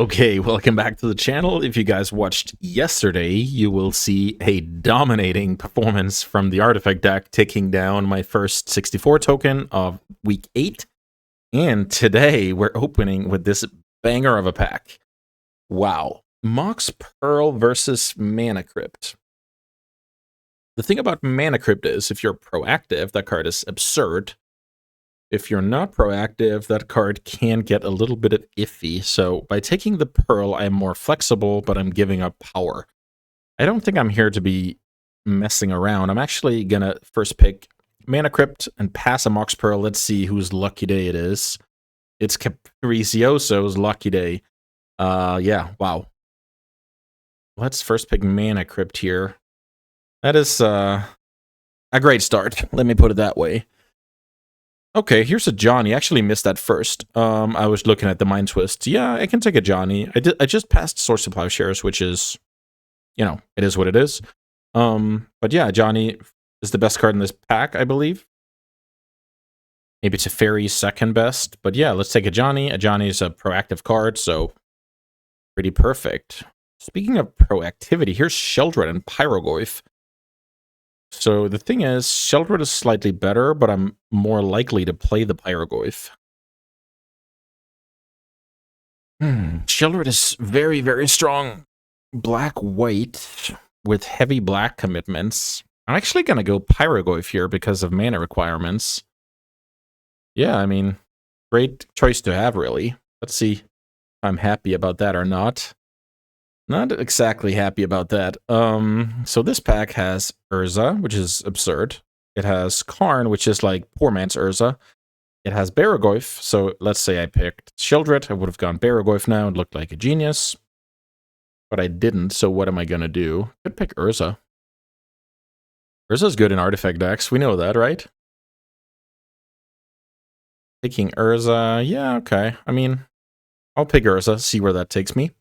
Okay, welcome back to the channel. If you guys watched yesterday, you will see a dominating performance from the artifact deck, taking down my first 64 token of week 8. And today we're opening with this banger of a pack. Wow. Mox Pearl versus Mana Crypt. The thing about Mana Crypt is, if you're proactive, that card is absurd. If you're not proactive, that card can get a little bit iffy. So by taking the Pearl, I'm more flexible, but I'm giving up power. I don't think I'm here to be messing around. I'm actually going to first pick Mana Crypt and pass a Mox Pearl. Let's see whose lucky day it is. It's Capricioso's lucky day. Yeah, wow. Let's first pick Mana Crypt here. That is a great start. Let me put it that way. Okay, here's a Johnny. I actually missed that first. I was looking at the Mind Twist. Yeah, I can take a Johnny. I just passed Source of Plowshares, which is, you know, it is what it is. But yeah, Johnny is the best card in this pack, I believe. Maybe it's a Fairy's second best. But yeah, let's take a Johnny. A Johnny is a proactive card, so pretty perfect. Speaking of proactivity, here's Sheldred and Pyrogoyf. So the thing is, Sheldred is slightly better, but I'm more likely to play the Pyrogoyf. Sheldred is very, very strong. Black-white with heavy black commitments. I'm actually going to go Pyrogoyf here because of mana requirements. Yeah, I mean, great choice to have, really. Let's see if I'm happy about that or not. Not exactly happy about that. So this pack has Urza, which is absurd. It has Karn, which is like poor man's Urza. It has Barragoyf, so let's say I picked Sheldred. I would have gone Barragoyf now and looked like a genius. But I didn't, so what am I going to do? Could pick Urza. Urza's good in artifact decks, we know that, right? Picking Urza, yeah, okay. I mean, I'll pick Urza, see where that takes me.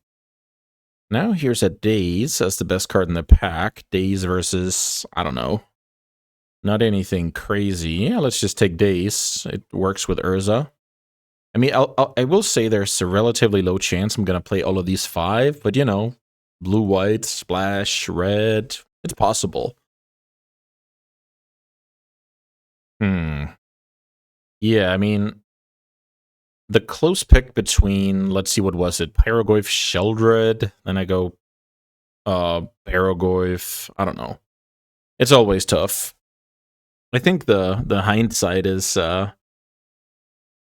Now here's a Daze as the best card in the pack. Daze versus, I don't know, not anything crazy. Yeah, let's just take Daze. It works with Urza. I mean, I will say there's a relatively low chance I'm going to play all of these 5, but you know, blue, white, splash, red, it's possible. Yeah, I mean, the close pick between, let's see, what was it? Pyrogoyf, Sheldred, then I go Barragoyf. I don't know. It's always tough. I think the hindsight is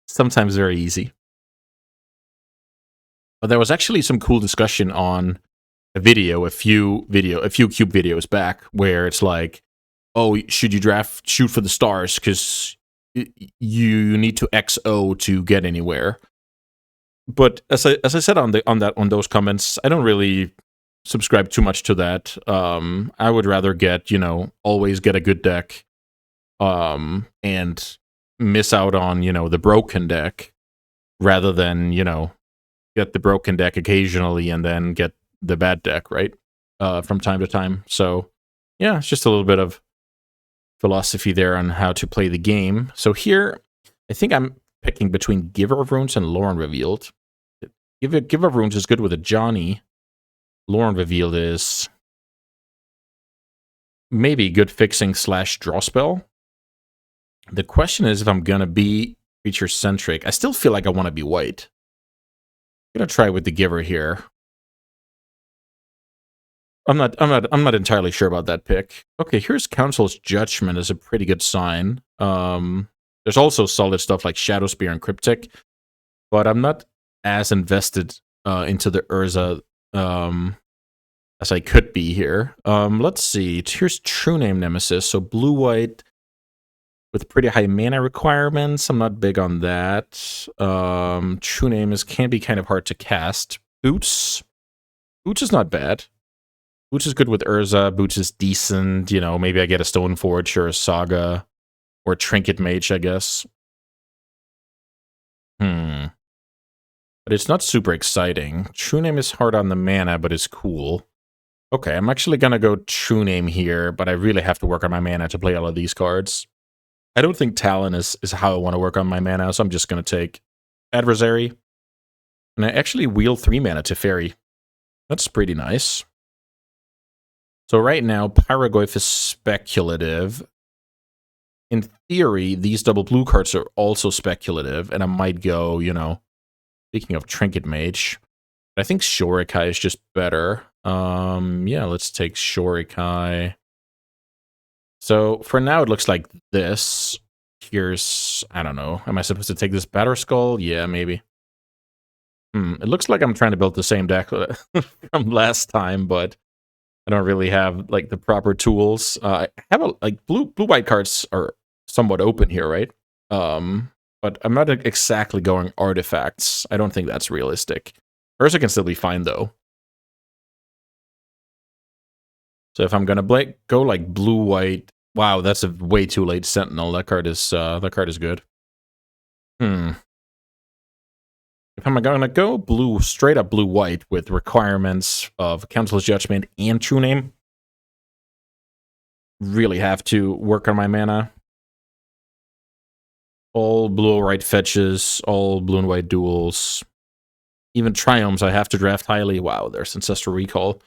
sometimes very easy. But there was actually some cool discussion on a few Cube videos back, where it's like, oh, should you shoot for the stars because you need to XO to get anywhere. But as I said on those comments, I don't really subscribe too much to that. I would rather get, you know, always get a good deck, and miss out on, you know, the broken deck, rather than, you know, get the broken deck occasionally and then get the bad deck, right? From time to time. So yeah, it's just a little bit of philosophy there on how to play the game. So here, I think I'm picking between Giver of Runes and Lorn Revealed. Giver of Runes is good with a Johnny. Lorn Revealed is maybe good fixing / draw spell. The question is if I'm gonna be creature centric. I still feel like I want to be white. I'm gonna try with the Giver here. I'm not entirely sure about that pick. Okay, here's Council's Judgment as a pretty good sign. There's also solid stuff like Shadow Spear and Cryptic, but I'm not as invested into the Urza as I could be here. Let's see. Here's True Name Nemesis, so blue-white with pretty high mana requirements. I'm not big on that. True Name can be kind of hard to cast. Boots is not bad. Boots is good with Urza. Boots is decent. You know, maybe I get a Stoneforge or a Saga or a Trinket Mage, I guess. But it's not super exciting. True Name is hard on the mana, but it's cool. Okay, I'm actually going to go True Name here, but I really have to work on my mana to play all of these cards. I don't think Talon is how I want to work on my mana, so I'm just going to take Adversary. And I actually wheel 3 mana to Fairy. That's pretty nice. So right now, Pyrogoyf is speculative. In theory, these double blue cards are also speculative, and I might go, you know, speaking of Trinket Mage, I think Shorikai is just better. Yeah, let's take Shorikai. So for now, it looks like this. Here's, I don't know, am I supposed to take this Batter Skull? Yeah, maybe. It looks like I'm trying to build the same deck from last time, but I don't really have like the proper tools. I have like blue-white cards are somewhat open here, right? But I'm not exactly going artifacts. I don't think that's realistic. Ursa can still be fine though. So if I'm gonna go like blue-white, wow, that's a way too late Sentinel. That card is good. If I'm gonna go blue, straight up blue-white with requirements of Council's Judgment and True Name, really have to work on my mana. All blue or white fetches, all blue and white duels. Even Triumphs I have to draft highly. Wow, there's Ancestral Recall.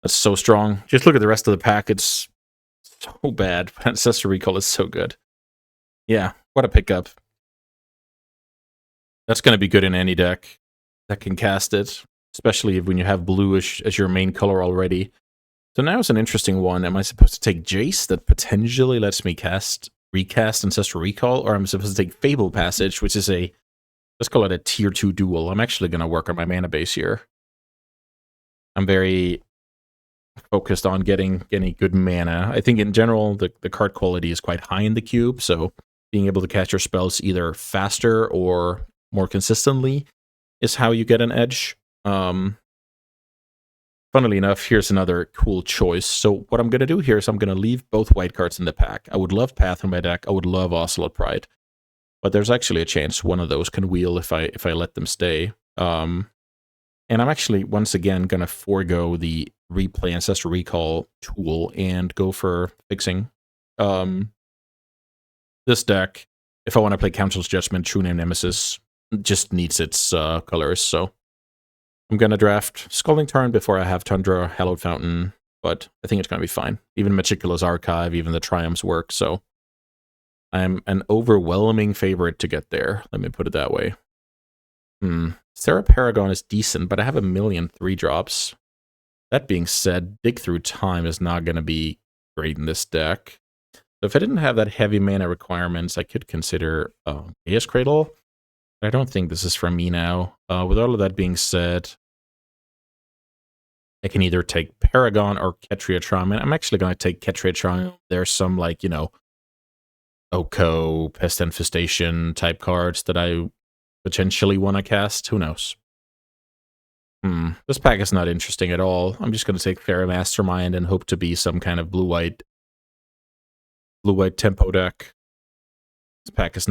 That's so strong. Just look at the rest of the pack. It's so bad, but Ancestral Recall is so good. Yeah, what a pickup. That's going to be good in any deck that can cast it, especially when you have bluish as your main color already. So now it's an interesting one. Am I supposed to take Jace that potentially lets me recast Ancestral Recall, or am I supposed to take Fable Passage, which is a, let's call it a tier 2 duel. I'm actually going to work on my mana base here. I'm very focused on getting good mana. I think in general, the card quality is quite high in the cube, so being able to cast your spells either faster or more consistently is how you get an edge. Funnily enough, here's another cool choice. So what I'm going to do here is I'm going to leave both white cards in the pack. I would love Path in my deck. I would love Ocelot Pride. But there's actually a chance one of those can wheel if I let them stay. And I'm actually, once again, going to forego the replay Ancestral Recall tool and go for fixing. This deck, if I want to play Council's Judgment, True Name Nemesis, just needs its colors, so I'm going to draft Scalding Tarn before I have Tundra, Hallowed Fountain, but I think it's going to be fine. Even Meticulous Archive, even the Triumphs work, so I'm an overwhelming favorite to get there. Let me put it that way. Sarah Paragon is decent, but I have a million 3-drops. That being said, Dig Through Time is not going to be great in this deck. So if I didn't have that heavy mana requirements, I could consider Chaos Cradle. I don't think this is for me now. With all of that being said, I can either take Paragon or Ketria Triumph. I'm actually going to take Ketria Triumph. There's some, like, you know, Oko, Pest Infestation type cards that I potentially want to cast. Who knows? This pack is not interesting at all. I'm just going to take Fairy Mastermind and hope to be some kind of blue-white tempo deck. This pack is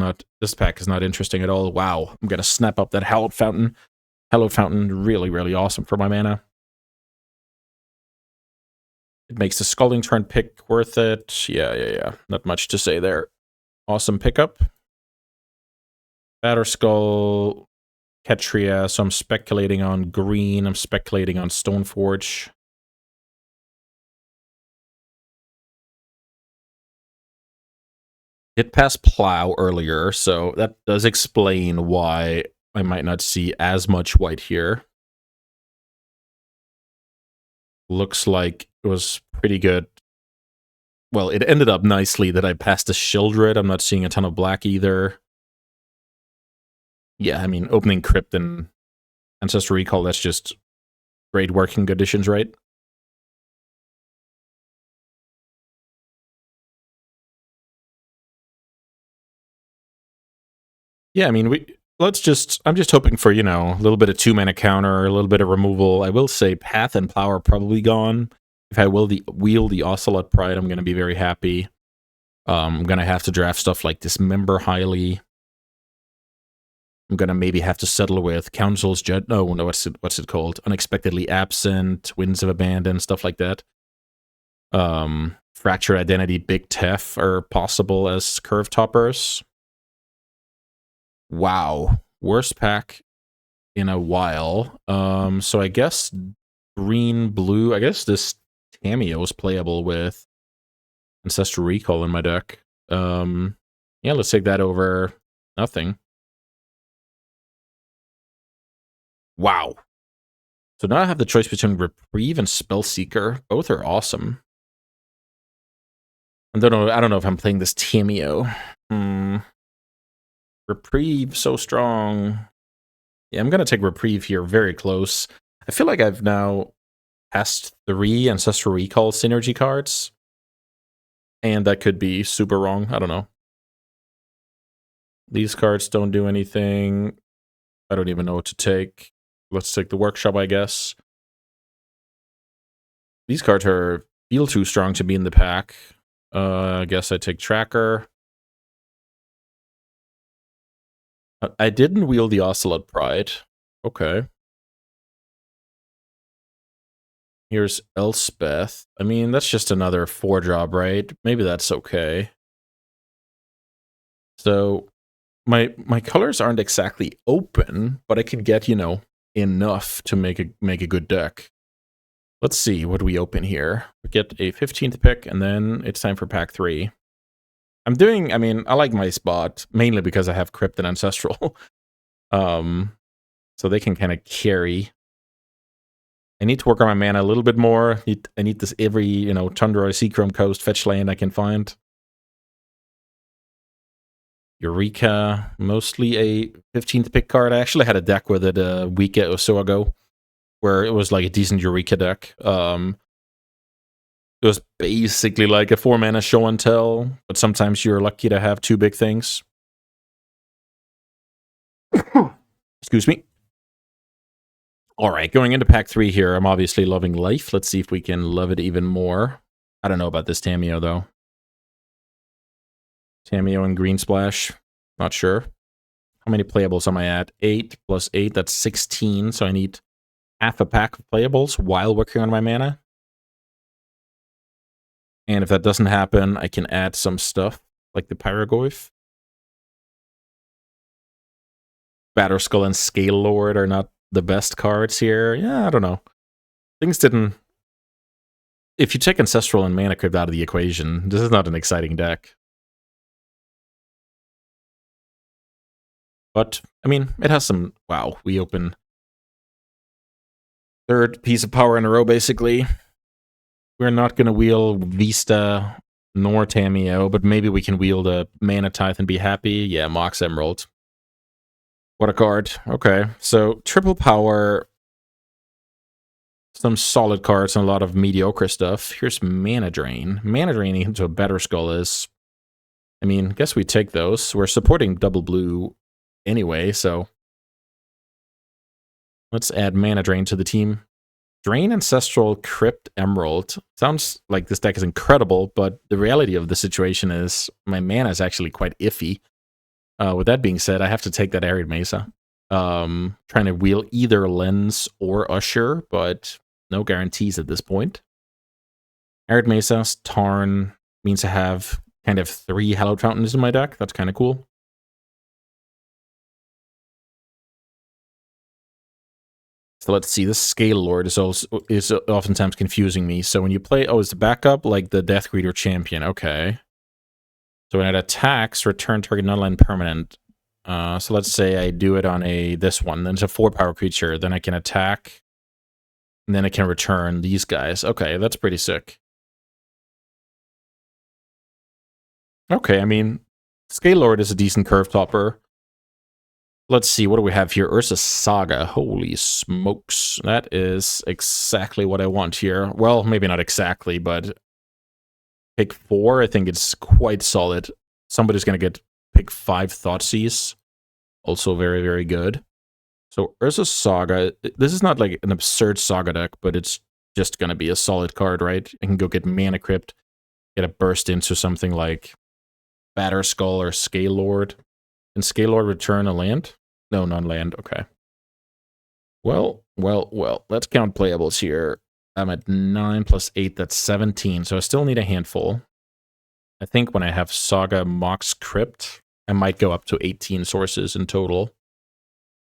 not interesting at all. Wow, I'm going to snap up that Hallowed Fountain. Hallowed Fountain, really, really awesome for my mana. It makes the Scalding Tarn pick worth it. Yeah. Not much to say there. Awesome pickup. Batter Skull, Ketria, so I'm speculating on green. I'm speculating on Stoneforge. Did pass Plow earlier, so that does explain why I might not see as much white here. Looks like it was pretty good. Well, it ended up nicely that I passed the Shieldred. I'm not seeing a ton of black either. Yeah, I mean, opening Crypt and Ancestral Recall, that's just great working conditions, right? Yeah, I mean, I'm just hoping for, you know, a little bit of 2-mana counter, a little bit of removal. I will say Path and Plow are probably gone. If I wheel the Ocelot Pride, I'm going to be very happy. I'm going to have to draft stuff like Dismember highly. I'm going to maybe have to settle with Council's Jet. No, what's it called? Unexpectedly Absent, Winds of Abandon, stuff like that. Fracture Identity, Big Tef are possible as curve toppers. Wow. Worst pack in a while. So I guess green, blue. I guess this Tameo is playable with Ancestral Recall in my deck. Yeah, let's take that over nothing. Wow. So now I have the choice between Reprieve and Spellseeker. Both are awesome. I don't know if I'm playing this Tameo. Reprieve, so strong. Yeah, I'm gonna take Reprieve here, very close. I feel like I've now passed 3 Ancestral Recall synergy cards. And that could be super wrong. I don't know. These cards don't do anything. I don't even know what to take. Let's take the Workshop, I guess. These cards feel too strong to be in the pack. I guess I take Tracker. I didn't wield the Ocelot Pride. Okay. Here's Elspeth. I mean, that's just another 4-drop, right? Maybe that's okay. So my colors aren't exactly open, but I could get, you know, enough to make a good deck. Let's see, what do we open here? We get a 15th pick, and then it's time for pack 3. I like my spot, mainly because I have Crypt and Ancestral. So they can kind of carry. I need to work on my mana a little bit more. I need this every, you know, Tundra or Seachrome Coast fetch land I can find. Eureka, mostly a 15th pick card. I actually had a deck with it a week or so ago, where it was like a decent Eureka deck. It was basically like a 4-mana show and tell, but sometimes you're lucky to have 2 big things. Excuse me. All right, going into pack 3 here, I'm obviously loving life. Let's see if we can love it even more. I don't know about this Tameo, though. Tameo and Green Splash, not sure. How many playables am I at? 8 plus 8, that's 16, so I need half a pack of playables while working on my mana. And if that doesn't happen, I can add some stuff, like the Pyrogoyf. Batterskull and Scale Lord are not the best cards here. Yeah, I don't know. Things didn't... If you take Ancestral and Mana Crypt out of the equation, this is not an exciting deck. But, I mean, it has some... Wow, we open 3rd piece of power in a row, basically. We're not going to wield Vista nor Tameo, but maybe we can wield a Mana Tithe and be happy. Yeah, Mox Emerald. What a card. Okay, so triple power, some solid cards and a lot of mediocre stuff. Here's Mana Drain. Mana Draining into a Batterskull is... I mean, I guess we take those. We're supporting double blue anyway, so... Let's add Mana Drain to the team. Drain Ancestral Crypt Emerald. Sounds like this deck is incredible, but the reality of the situation is my mana is actually quite iffy. With that being said, I have to take that Arid Mesa. Trying to wheel either Lens or Usher, but no guarantees at this point. Arid Mesa, Tarn means I have kind of 3 Hallowed Fountains in my deck. That's kind of cool. So let's see, this Scale Lord is oftentimes confusing me. So when you play, it's the backup, like the Death Greeter Champion. Okay. So when it attacks, return target non-land permanent. So let's say I do it on this one. Then it's a 4-power creature. Then I can attack. And then I can return these guys. Okay, that's pretty sick. Okay, I mean, Scale Lord is a decent curve topper. Let's see, what do we have here? Ursa Saga. Holy smokes. That is exactly what I want here. Well, maybe not exactly, but pick 4, I think it's quite solid. Somebody's going to get pick 5 Thoughtseize. Also very, very good. So Ursa Saga, this is not like an absurd Saga deck, but it's just going to be a solid card, right? I can go get Mana Crypt, get a burst into something like Batterskull or Scale Lord. Can Scale Lord return a land? No, non-land. Okay. Well. Let's count playables here. I'm at 9 plus 8. That's 17. So I still need a handful. I think when I have Saga Mox Crypt, I might go up to 18 sources in total.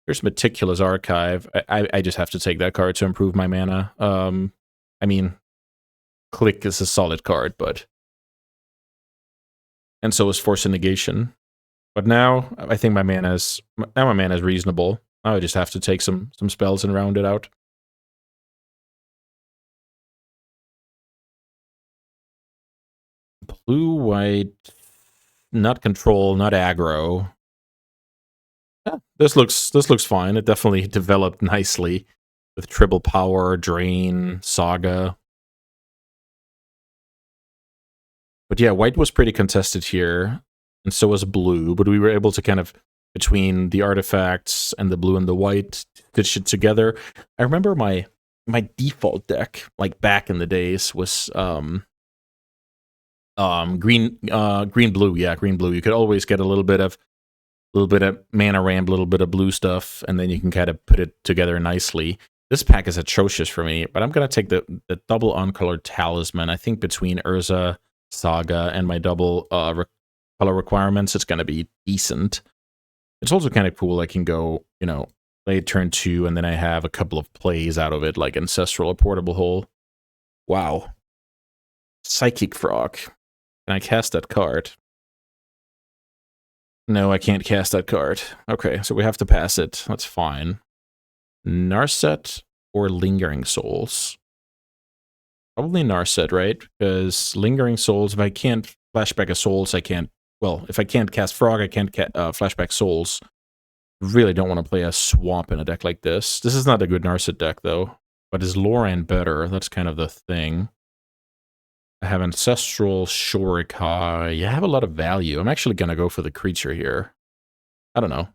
There's Meticulous Archive. I just have to take that card to improve my mana. I mean, Click is a solid card, but... And so is Force of Negation. But now, I think my mana is reasonable. Now I just have to take some spells and round it out. Blue, white, not control, not aggro. Yeah, this looks fine. It definitely developed nicely with triple power, drain, saga. But yeah, white was pretty contested here, and so was blue, but we were able to kind of, between the artifacts and the blue and the white, stitch it together. I remember my default deck, like back in the days, was green blue. Yeah, green blue. You could always get a little bit of mana ramp, a little bit of blue stuff, and then you can kind of put it together nicely. This pack is atrocious for me, but I'm gonna take the double uncolored talisman. I think between Urza, Saga, and my double color requirements, it's gonna be decent. It's also kind of cool. I can go, you know, play turn 2, and then I have a couple of plays out of it, like Ancestral or Portable Hole. Wow. Psychic Frog. Can I cast that card? No, I can't cast that card. Okay, so we have to pass it. That's fine. Narset or Lingering Souls? Probably Narset, right? Because Lingering Souls, if I can't flashback a Souls, I can't... Well, if I can't cast Frog, I can't flashback Souls. Really don't want to play a Swamp in a deck like this. This is not a good Narset deck, though. But is Loran better? That's kind of the thing. I have Ancestral, Shurikai. You have a lot of value. I'm actually going to go for the creature here. I don't know.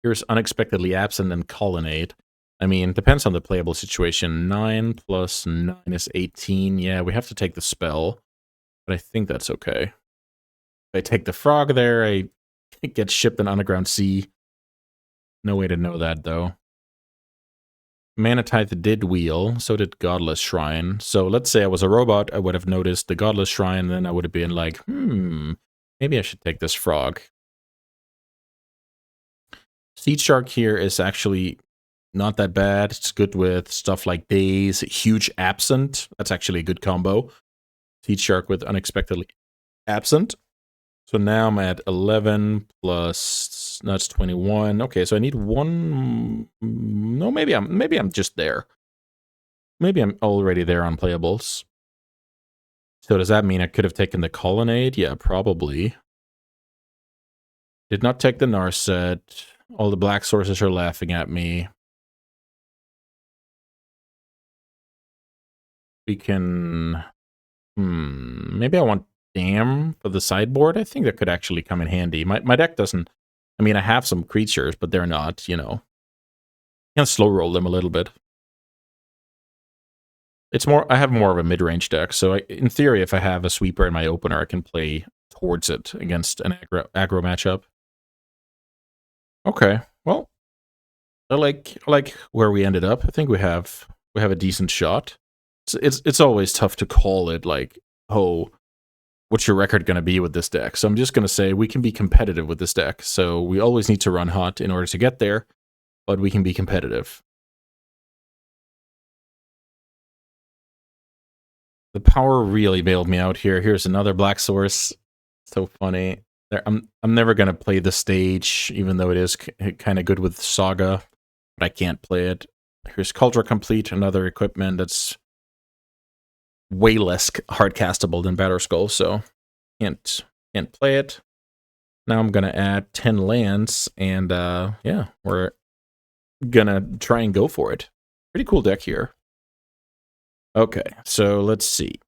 Here's Unexpectedly Absent and Colonnade. I mean, depends on the playable situation. 9 plus 9 is 18. Yeah, we have to take the spell. But I think that's okay. If I take the frog there, I get shipped an Underground Sea. No way to know that, though. Manatithe did wheel, so did Godless Shrine. So let's say I was a robot, I would have noticed the Godless Shrine, and then I would have been like, maybe I should take this frog. Seed Shark here is actually not that bad. It's good with stuff like Daze, Huge Absent. That's actually a good combo. Seed Shark with Unexpectedly Absent. So now I'm at 11 plus, that's 21. Okay, so I need one. No, maybe I'm just there. Maybe I'm already there on playables. So does that mean I could have taken the Colonnade? Yeah, probably. Did not take the Narset. All the black sources are laughing at me. We can... maybe I want Dam for the sideboard. I think that could actually come in handy. My deck doesn't... I mean, I have some creatures, but they're not, you know... I can slow roll them a little bit. It's more... I have more of a mid-range deck, so in theory, if I have a sweeper in my opener, I can play towards it against an aggro matchup. Okay, well... I like where we ended up. I think we have a decent shot. It's always tough to call it, like, oh... what's your record going to be with this deck? So I'm just going to say we can be competitive with this deck. So we always need to run hot in order to get there, but we can be competitive. The power really bailed me out here. Here's another black source. So funny. I'm never going to play the stage, even though it is kind of good with Saga, but I can't play it. Here's Cauldron Complete, another equipment that's way less hard castable than Batterskull, so can't play it. Now I'm gonna add 10 lands, and yeah, we're gonna try and go for it. Pretty cool deck here. Okay, so let's see.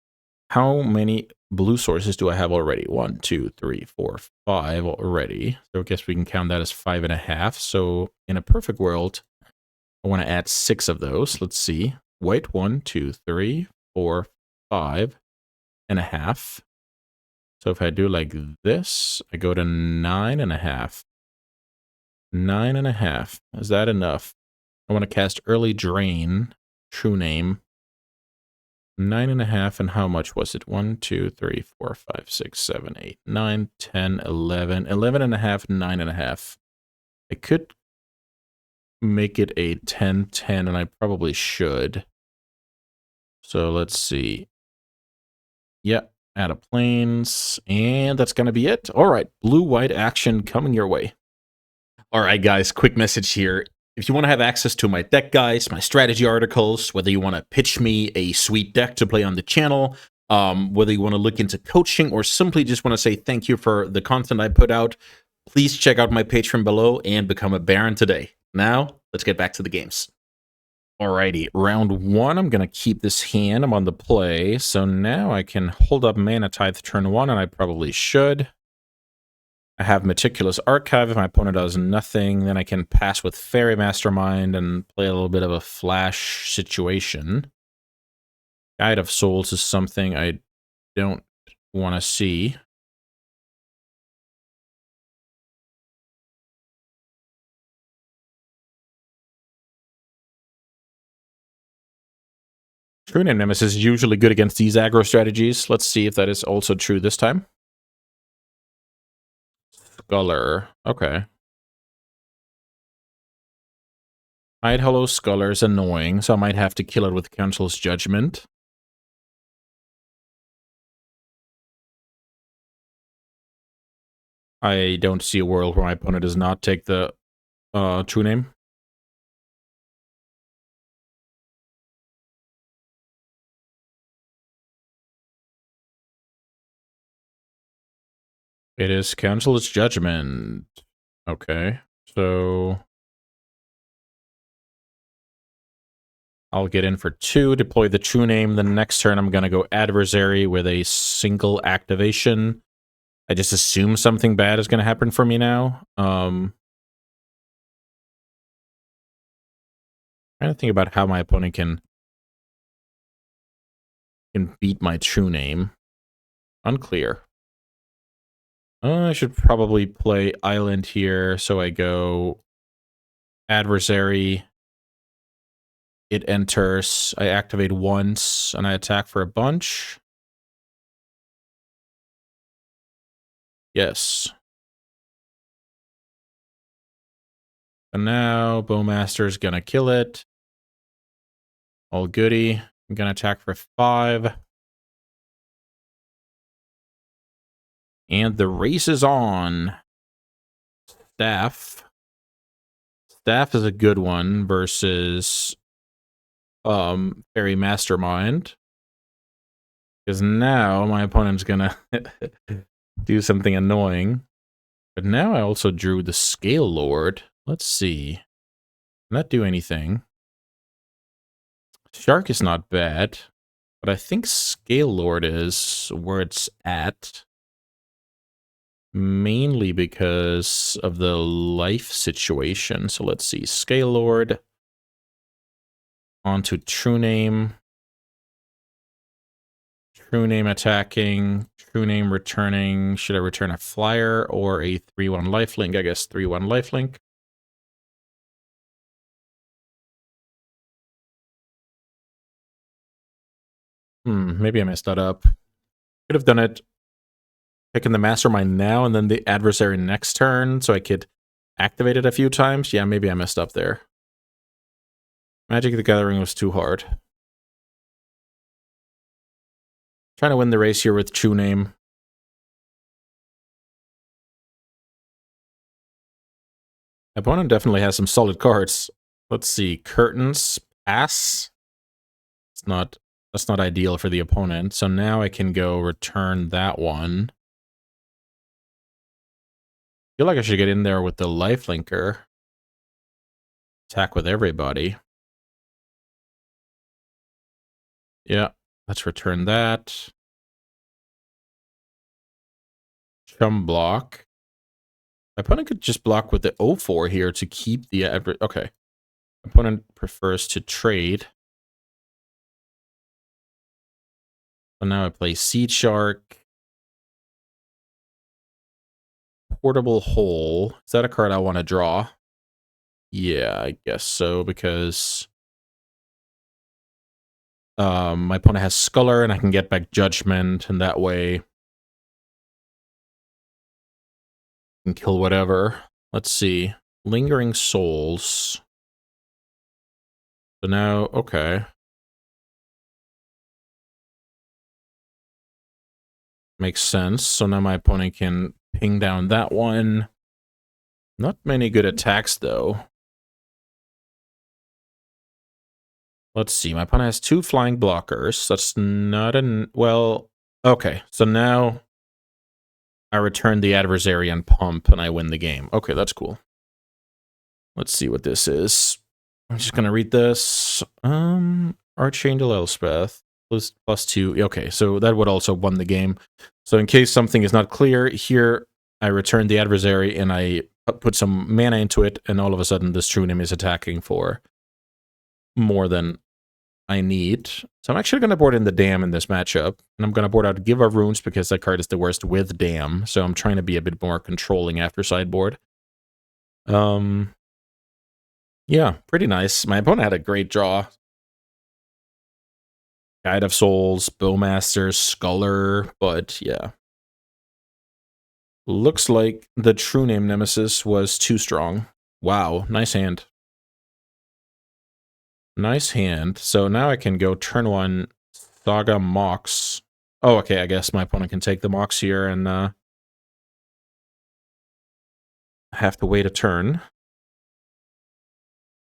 How many blue sources do I have already? 1, 2, 3, 4, 5 already. So I guess we can count that as 5.5. So in a perfect world, I want to add 6 of those. Let's see. White, 1, 2, 3, 4, 5.5. So if I do like this, I go to 9.5. 9.5. Is that enough? I want to cast Early Drain. True name. 9.5, and how much was it? 1, 2, 3, 4, 5, 6, 7, 8, 9, 10, 11. 11.5, 9.5. I could make it a 10-10, and I probably should. So let's see. Yep, add a planes, and that's going to be it. All right, blue-white action coming your way. All right, guys, quick message here. If you want to have access to my deck guides, my strategy articles, whether you want to pitch me a sweet deck to play on the channel, whether you want to look into coaching, or simply just want to say thank you for the content I put out, please check out my Patreon below and become a Baron today. Now, let's get back to the games. Alrighty, round one, I'm going to keep this hand. I'm on the play, so now I can hold up Mana Tithe turn one, and I probably should. I have Meticulous Archive. If my opponent does nothing, then I can pass with Fairy Mastermind and play a little bit of a flash situation. Guide of Souls is something I don't want to see. True Name Nemesis is usually good against these aggro strategies. Let's see if that is also true this time. Scholar. Okay. Hide Hollow Scholar is annoying, so I might have to kill it with Council's Judgment. I don't see a world where my opponent does not take the True Name. It is Council's Judgment. Okay, so I'll get in for 2, deploy the True Name. The next turn, I'm going to go Adversary with a single activation. I just assume something bad is going to happen for me now. Trying to think about how my opponent can beat my True Name. Unclear. I should probably play Island here, so I go Adversary. It enters. I activate once, and I attack for a bunch. Yes. And now Bowmaster's gonna kill it. All goody. I'm gonna attack for 5. And the race is on. Staff. Staff is a good one versus Fairy Mastermind. Because now my opponent's gonna do something annoying. But now I also drew the Scale Lord. Let's see. Not do anything. Shark is not bad. But I think Scale Lord is where it's at. Mainly because of the life situation. So let's see. Scale Lord. Onto True Name. True Name attacking. True Name returning. Should I return a flyer or a 3-1 lifelink? I guess 3-1 lifelink. Maybe I messed that up. Could have done it picking the Mastermind now and then the Adversary next turn so I could activate it a few times. Yeah, maybe I messed up there. Magic the Gathering was too hard. Trying to win the race here with True Name. My opponent definitely has some solid cards. Let's see. Curtains. Pass. That's not ideal for the opponent. So now I can go return that one. I feel like I should get in there with the lifelinker. Attack with everybody. Yeah, let's return that. Chum block. My opponent could just block with the 0-4 here to keep the... Okay. Opponent prefers to trade. So now I play Seed Shark. Portable Hole. Is that a card I want to draw? Yeah, I guess so, because my opponent has Sculler, and I can get back Judgment, and that way I can kill whatever. Let's see. Lingering Souls. So now, okay. Makes sense. So now my opponent can ping down that one. Not many good attacks, though. Let's see. My opponent has 2 flying blockers. That's not an... Well, okay. So now I return the adversary and pump, and I win the game. Okay, that's cool. Let's see what this is. I'm just going to read this. Archangel Elspeth. +2. Okay, so that would also won the game. So in case something is not clear, here I return the adversary and I put some mana into it, and all of a sudden this True Name is attacking for more than I need. So I'm actually going to board in the Dam in this matchup, and I'm going to board out Give Our Runes because that card is the worst with Dam, so I'm trying to be a bit more controlling after sideboard. Yeah, pretty nice. My opponent had a great draw. Guide of Souls, Bowmaster, Sculler, but yeah. Looks like the True Name Nemesis was too strong. Wow, nice hand. Nice hand. So now I can go turn 1, Saga Mox. Oh, okay, I guess my opponent can take the Mox here and have to wait a turn.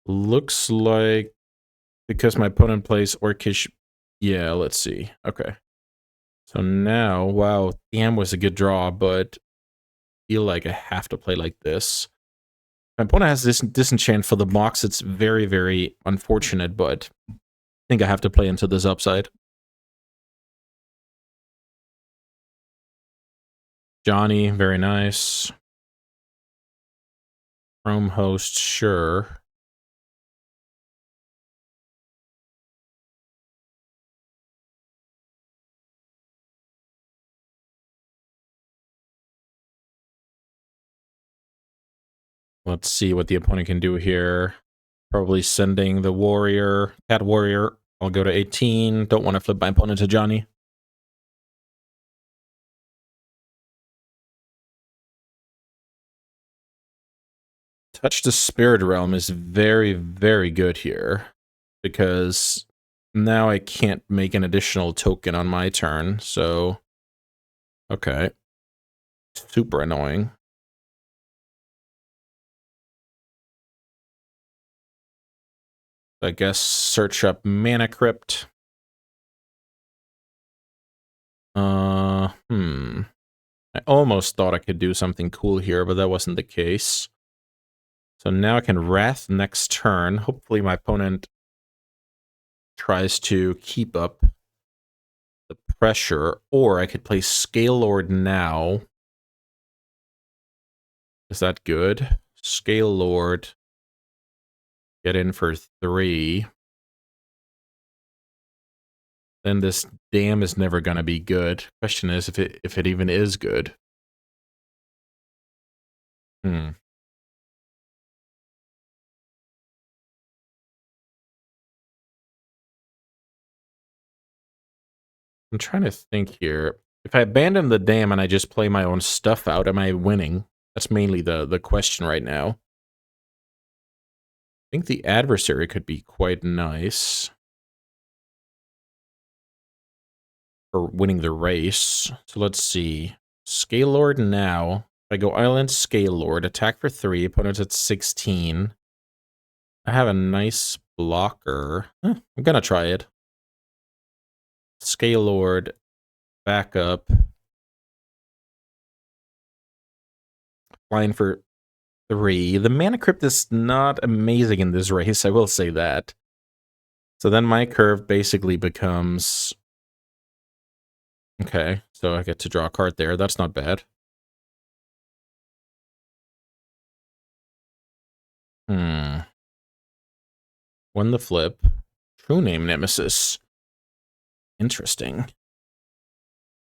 Looks like because my opponent plays Orcish... Yeah, let's see. Okay. So now, wow, Dam was a good draw, but I feel like I have to play like this. My opponent has this disenchant for the Mox. It's very, very unfortunate, but I think I have to play into this upside. Johnny, very nice. Chrome host, sure. Let's see what the opponent can do here. Probably sending the warrior, cat warrior. I'll go to 18. Don't want to flip my opponent to Johnny. Touch the Spirit Realm is very, very good here, because now I can't make an additional token on my turn, so... Okay. Super annoying. I guess search up Mana Crypt. I almost thought I could do something cool here, but that wasn't the case. So now I can Wrath next turn. Hopefully my opponent tries to keep up the pressure, or I could play Scale Lord now. Is that good? Scale Lord. Get in for 3. Then this Dam is never going to be good. Question is if it even is good. I'm trying to think here. If I abandon the Dam and I just play my own stuff out, am I winning? That's mainly the question right now. I think the adversary could be quite nice for winning the race. So let's see. Scale Lord now. If I go Island Scale Lord, attack for 3, opponent's at 16. I have a nice blocker. I'm gonna try it. Scale Lord, back up. Flying for 3. The Mana Crypt is not amazing in this race, I will say that. So then my curve basically becomes... Okay, so I get to draw a card there. That's not bad. Won the flip. True Name Nemesis. Interesting.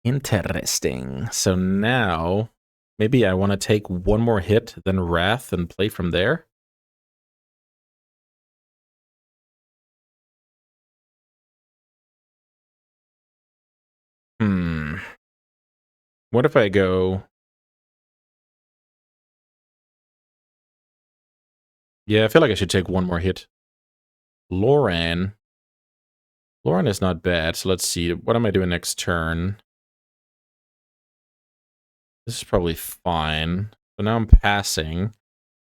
Interesting. So now, maybe I want to take one more hit, then Wrath, and play from there? What if I go... Yeah, I feel like I should take one more hit. Lauren. Lauren is not bad. So let's see. What am I doing next turn? This is probably fine. So now I'm passing.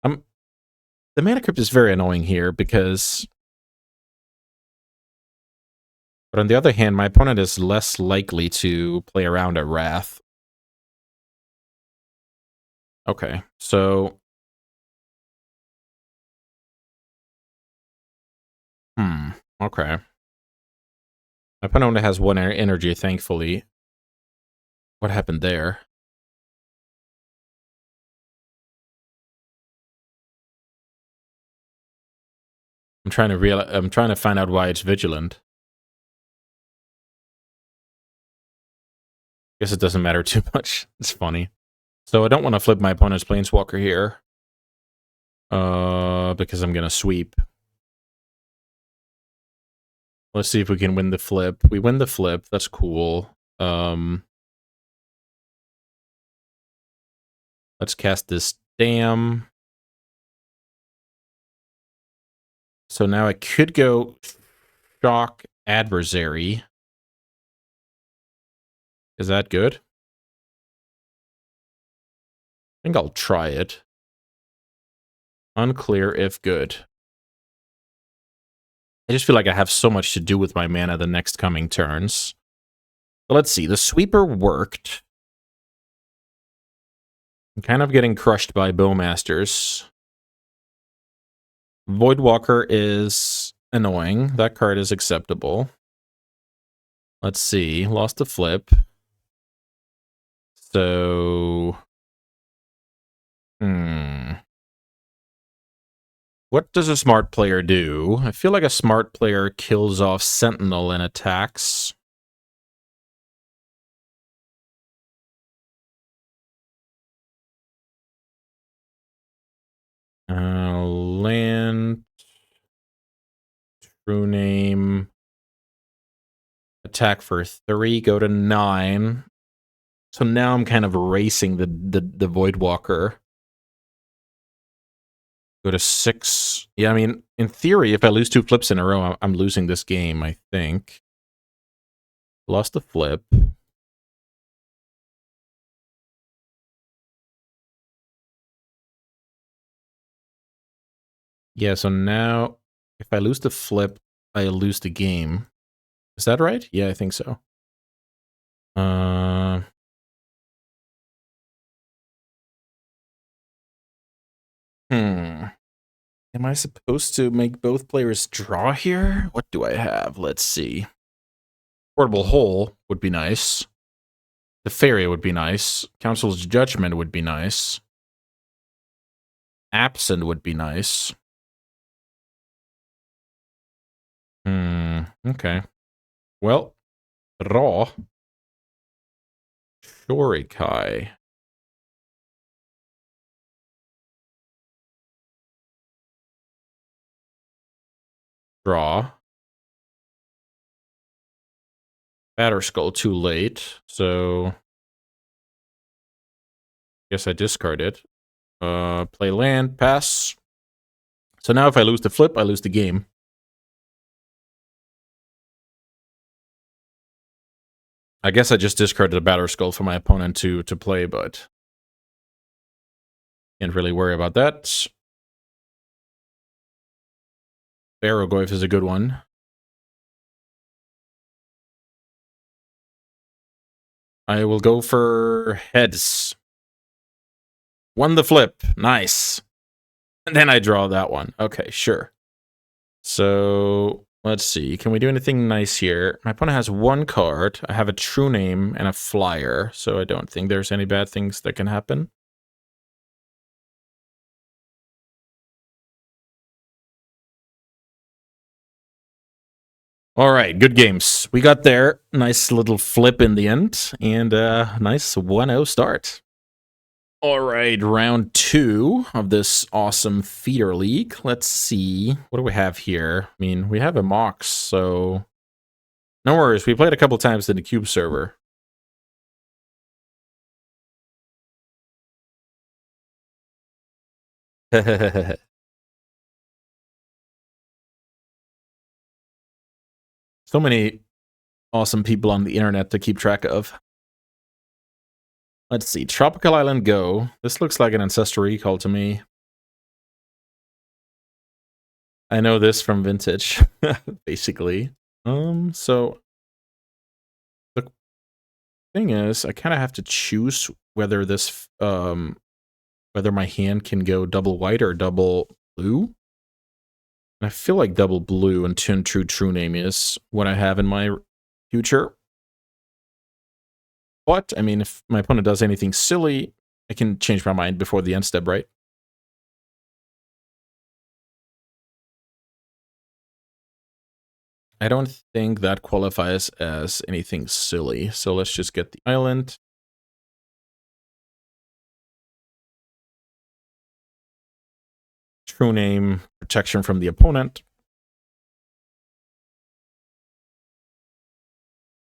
The mana crypt is very annoying here because... But on the other hand, my opponent is less likely to play around at Wrath. Okay, so... okay. My opponent only has one energy, thankfully. What happened there? I'm trying to find out why it's vigilant. Guess it doesn't matter too much. It's funny. So I don't want to flip my opponent's Planeswalker here. Because I'm gonna sweep. Let's see if we can win the flip. We win the flip. That's cool. Let's cast this Dam. So now I could go Shock Adversary. Is that good? I think I'll try it. Unclear if good. I just feel like I have so much to do with my mana the next coming turns. But let's see. The sweeper worked. I'm kind of getting crushed by Bowmasters. Voidwalker is annoying. That card is acceptable. Let's see. Lost a flip. So... What does a smart player do? I feel like a smart player kills off Sentinel and attacks. Land. True name. Attack for 3, go to 9. So now I'm kind of erasing the Voidwalker. Go to 6. Yeah, I mean, in theory, if I lose 2 flips in a row, I'm losing this game, I think. Lost a flip. Yeah, so now if I lose the flip, I lose the game. Is that right? Yeah, I think so. Am I supposed to make both players draw here? What do I have? Let's see. Portable Hole would be nice. The Fairy would be nice. Council's Judgment would be nice. Absent would be nice. Okay. Well, draw. Shorikai. Draw. Batterskull too late, so guess I discard it. Play land, pass. So now if I lose the flip, I lose the game. I guess I just discarded a Batterskull for my opponent to play, but can't really worry about that. Barrogoyf is a good one. I will go for heads. Won the flip. Nice. And then I draw that one. Okay, sure. So let's see. Can we do anything nice here? My opponent has 1 card. I have a true name and a flyer, so I don't think there's any bad things that can happen. All right, good games. We got there. Nice little flip in the end, and nice 1-0 start. All right, round 2 of this awesome feeder league. Let's see. What do we have here? I mean, we have a Mox, so no worries. We played a couple times in the Cube server. So many awesome people on the internet to keep track of. Let's see. Tropical Island Go. This looks like an Ancestral Recall to me. I know this from Vintage, basically. So the thing is, I kind of have to choose whether this, whether my hand can go double white or double blue. And I feel like double blue and True Name is what I have in my future. But, I mean, if my opponent does anything silly, I can change my mind before the end step, right? I don't think that qualifies as anything silly. So let's just get the island. True Name, protection from the opponent.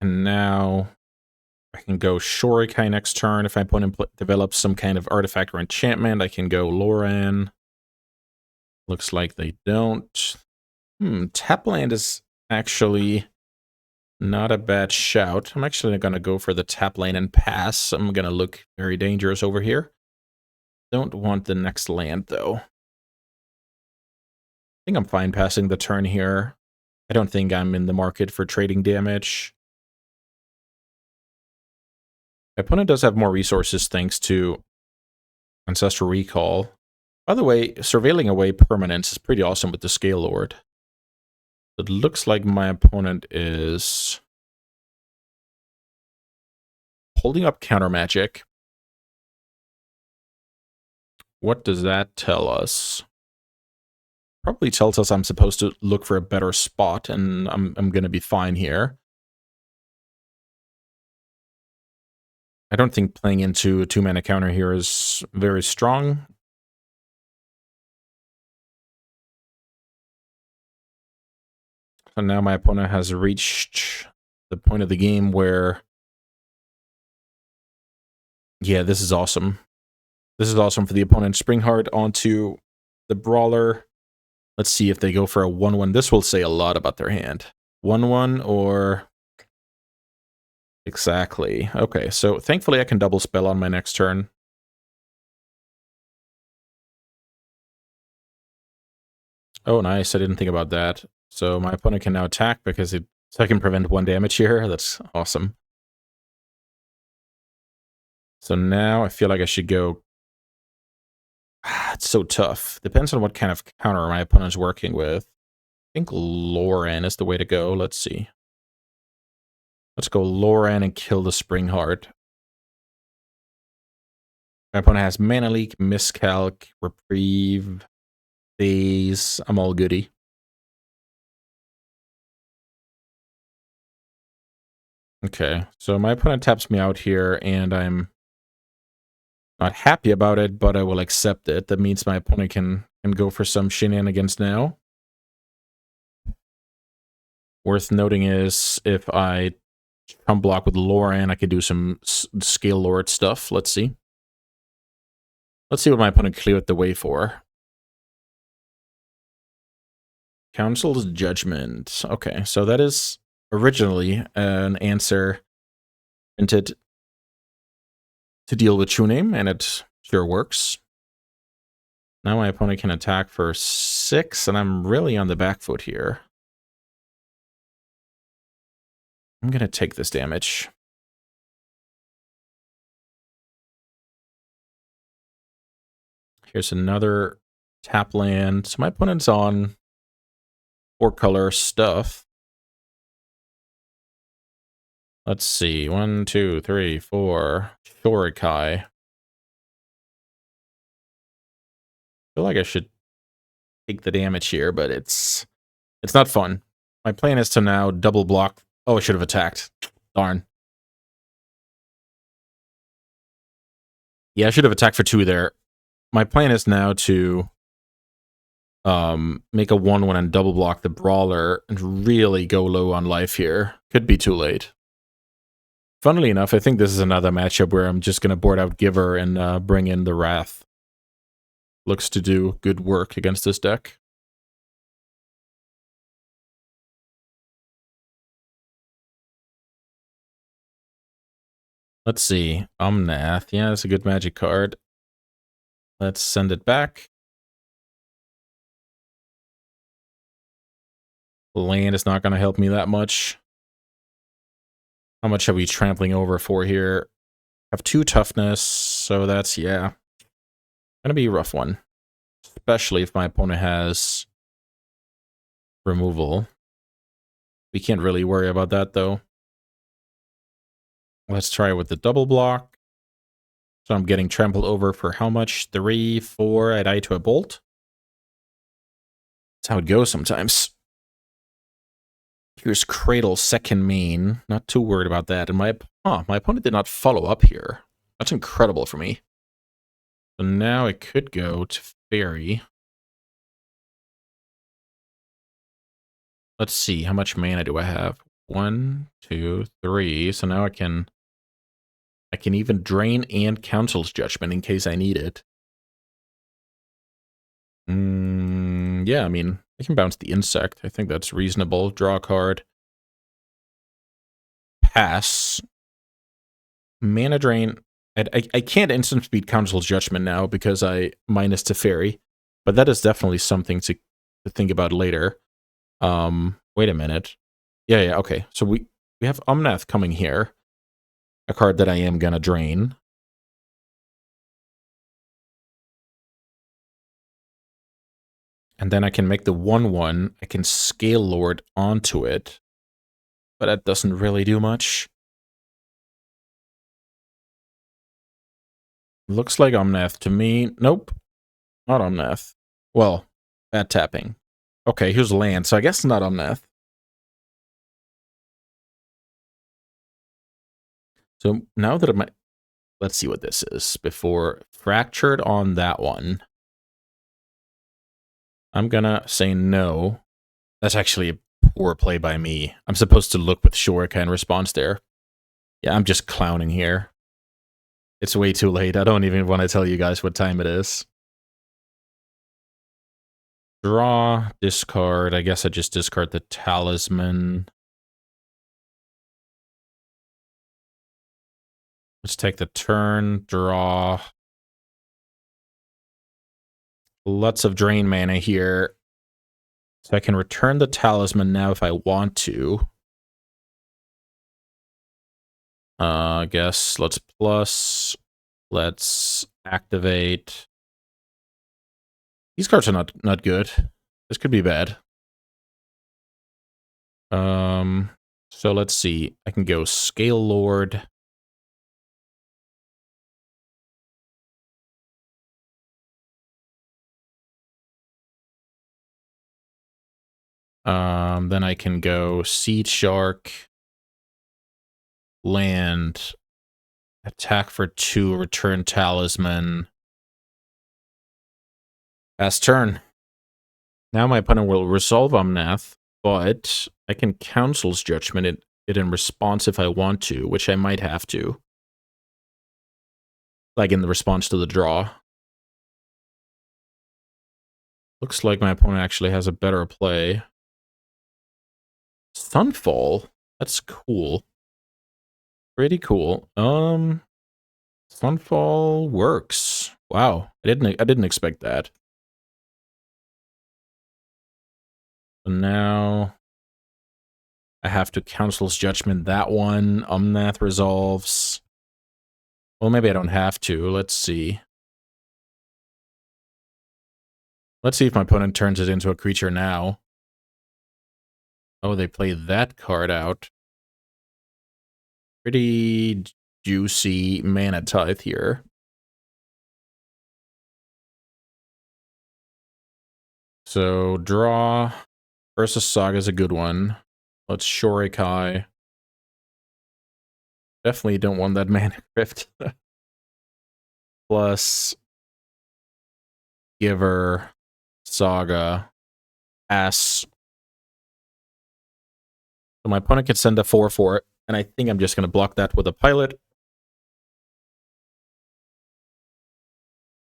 And now I can go Shorikai next turn. If my opponent develops some kind of artifact or enchantment, I can go Loran. Looks like they don't. Tap land is actually not a bad shout. I'm actually going to go for the tap lane and pass. I'm going to look very dangerous over here. Don't want the next land, though. I think I'm fine passing the turn here. I don't think I'm in the market for trading damage. My opponent does have more resources thanks to Ancestral Recall. By the way, surveilling away permanents is pretty awesome with the Scale Lord. It looks like my opponent is holding up counter magic. What does that tell us? Probably tells us I'm supposed to look for a better spot, and I'm going to be fine here. I don't think playing into a 2-mana counter here is very strong. So now my opponent has reached the point of the game where... Yeah, this is awesome. This is awesome for the opponent. Springheart onto the Brawler. Let's see if they go for a 1-1. This will say a lot about their hand. 1-1 or... Exactly. Okay, so thankfully I can double spell on my next turn. Oh, nice. I didn't think about that. So my opponent can now attack because I can prevent 1 damage here. That's awesome. So now I feel like I should go... It's so tough. Depends on what kind of counter my opponent's working with. I think Loran is the way to go. Let's see. Let's go Loran and kill the Springheart. My opponent has Mana Leak, Miscalc, Reprieve, Phase. I'm all goody. Okay, so my opponent taps me out here, and I'm not happy about it, but I will accept it. That means my opponent can go for some shenanigans now. Worth noting is if I come block with Loran, I could do some Scale Lord stuff. Let's see. Let's see what my opponent cleared the way for. Council's Judgment. Okay, so that is originally an answer intended to deal with True Name, and it sure works. Now my opponent can attack for 6, and I'm really on the back foot here. I'm going to take this damage. Here's another tap land. So my opponent's on 4-color stuff. Let's see. 1, 2, 3, 4. Shorikai. I feel like I should take the damage here, but it's not fun. My plan is to now double block. Oh, I should have attacked. Darn. Yeah, I should have attacked for 2 there. My plan is now to make a 1-1 and double block the Brawler and really go low on life here. Could be too late. Funnily enough, I think this is another matchup where I'm just going to board out Giver and bring in the Wrath. Looks to do good work against this deck. Let's see. Omnath. Yeah, that's a good magic card. Let's send it back. Land is not going to help me that much. How much are we trampling over for here? Have 2 toughness, so that's, yeah, gonna be a rough one. Especially if my opponent has removal. We can't really worry about that, though. Let's try with the double block. So I'm getting trampled over for how much? 3, 4, I die to a bolt? That's how it goes sometimes. Here's Cradle, second main. Not too worried about that. And my opponent did not follow up here. That's incredible for me. So now it could go to Fairy. Let's see, how much mana do I have? 1, 2, 3. So now I can even drain and Council's Judgment in case I need it. Yeah, I mean, I can bounce the Insect. I think that's reasonable. Draw a card. Pass. Mana drain. I can't instant speed Council's Judgment now because I minus to Fairy, but that is definitely something to think about later. Wait a minute. Yeah, okay. So we have Omnath coming here. A card that I am gonna drain. And then I can make the 1/1. I can Scale Lord onto it. But that doesn't really do much. Looks like Omnath to me. Nope. Not Omnath. Well, bad tapping. Okay, here's land, so I guess not Omnath. So now that let's see what this is before fractured on that one. I'm gonna say no. That's actually a poor play by me. I'm supposed to look with Shuriken in response there. Yeah, I'm just clowning here. It's way too late. I don't even want to tell you guys what time it is. Draw, discard. I guess I just discard the Talisman. Let's take the turn, draw. Lots of drain mana here. So I can return the Talisman now if I want to. I guess let's plus. Let's activate. These cards are not good. This could be bad. So let's see. I can go Scale Lord. Then I can go Seed Shark, land, attack for 2, return Talisman. Pass turn. Now my opponent will resolve Omnath, but I can Council's Judgment it in response if I want to, which I might have to. Like in the response to the draw. Looks like my opponent actually has a better play. Sunfall? That's cool. Pretty cool. Sunfall works. Wow. I didn't expect that. So now I have to Council's Judgment that one. Omnath resolves. Well, maybe I don't have to. Let's see. Let's see if my opponent turns it into a creature now. Oh, they play that card out. Pretty juicy mana tithe here. So draw versus Saga is a good one. Let's Shurikai. Definitely don't want that mana crypt. Plus Giver, Saga, Ass. So my opponent can send a 4 for it, and I think I'm just going to block that with a Pilot.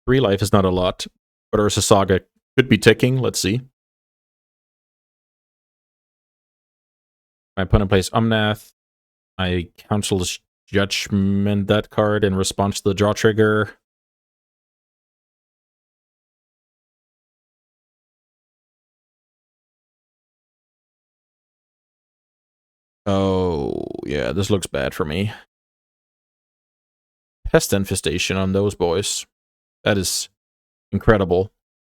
3 life is not a lot, but Ursa Saga could be ticking. Let's see. My opponent plays Omnath. I Council's Judgment that card in response to the draw trigger. Oh, yeah, this looks bad for me. Pest Infestation on those boys. That is incredible.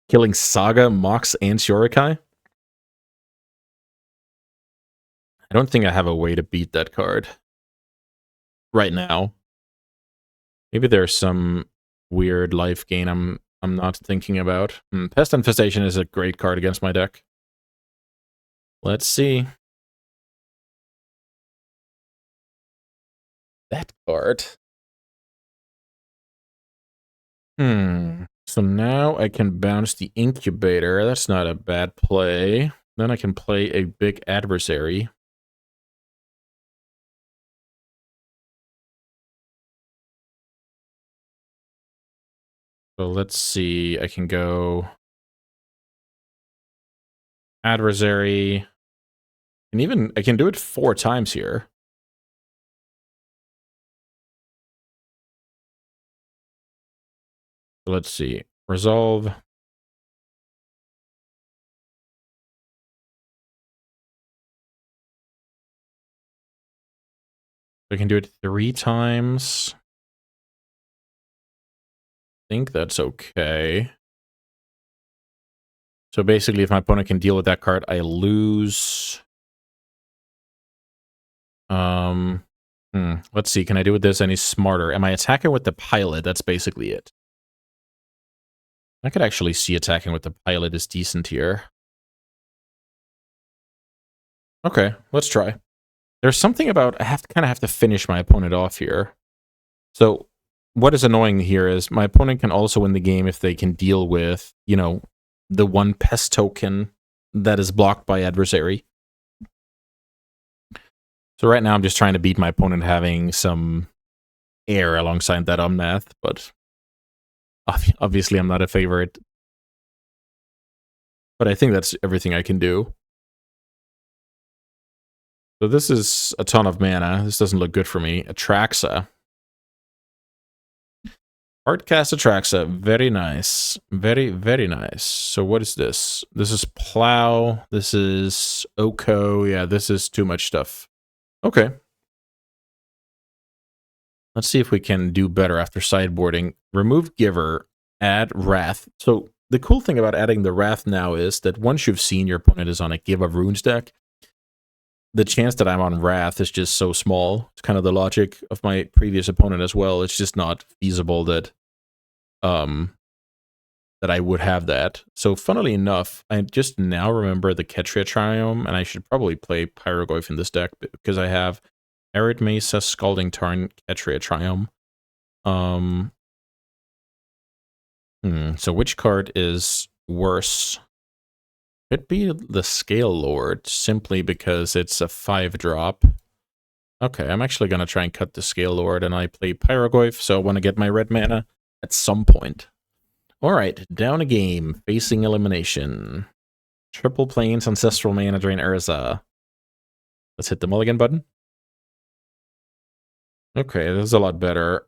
Killing Saga, Mox, and Shiorikai? I don't think I have a way to beat that card right now. Maybe there's some weird life gain I'm not thinking about. Pest Infestation is a great card against my deck. Let's see. That card. So now I can bounce the Incubator. That's not a bad play. Then I can play a big adversary. So let's see. I can go adversary. And even I can do it 4 times here. So let's see. Resolve. I can do it 3 times. I think that's okay. So basically, if my opponent can deal with that card, I lose. Let's see. Can I do with this any smarter? Am I attacking with the pilot? That's basically it. I could actually see attacking with the pilot is decent here. Okay, let's try. There's something about I kind of have to finish my opponent off here. So what is annoying here is my opponent can also win the game if they can deal with, you know, the 1 pest token that is blocked by adversary. So right now I'm just trying to beat my opponent having some air alongside that on math, but obviously I'm not a favorite. But I think that's everything I can do. So this is a ton of mana. This doesn't look good for me. Atraxa. Hardcast Atraxa. Very nice. Very, very nice. So what is this? This is Plow. This is Oko. Yeah, this is too much stuff. Okay. Let's see if we can do better after sideboarding. Remove Giver. Add Wrath. So the cool thing about adding the Wrath now is that once you've seen your opponent is on a Give of Runes deck, the chance that I'm on Wrath is just so small. It's kind of the logic of my previous opponent as well. It's just not feasible that that I would have that. So funnily enough, I just now remember the Ketria Triome, and I should probably play Pyrogoyf in this deck because I have Arid Mesa, Scalding Tarn, Ketria Triome. So which card is worse? Could be the Scale Lord, simply because it's a 5-drop. Okay, I'm actually going to try and cut the Scale Lord, and I play Pyrogoyf, so I want to get my red mana at some point. Alright, down a game, facing elimination. Triple Plains, Ancestral Mana Drain, Urza. Let's hit the mulligan button. Okay, this is a lot better.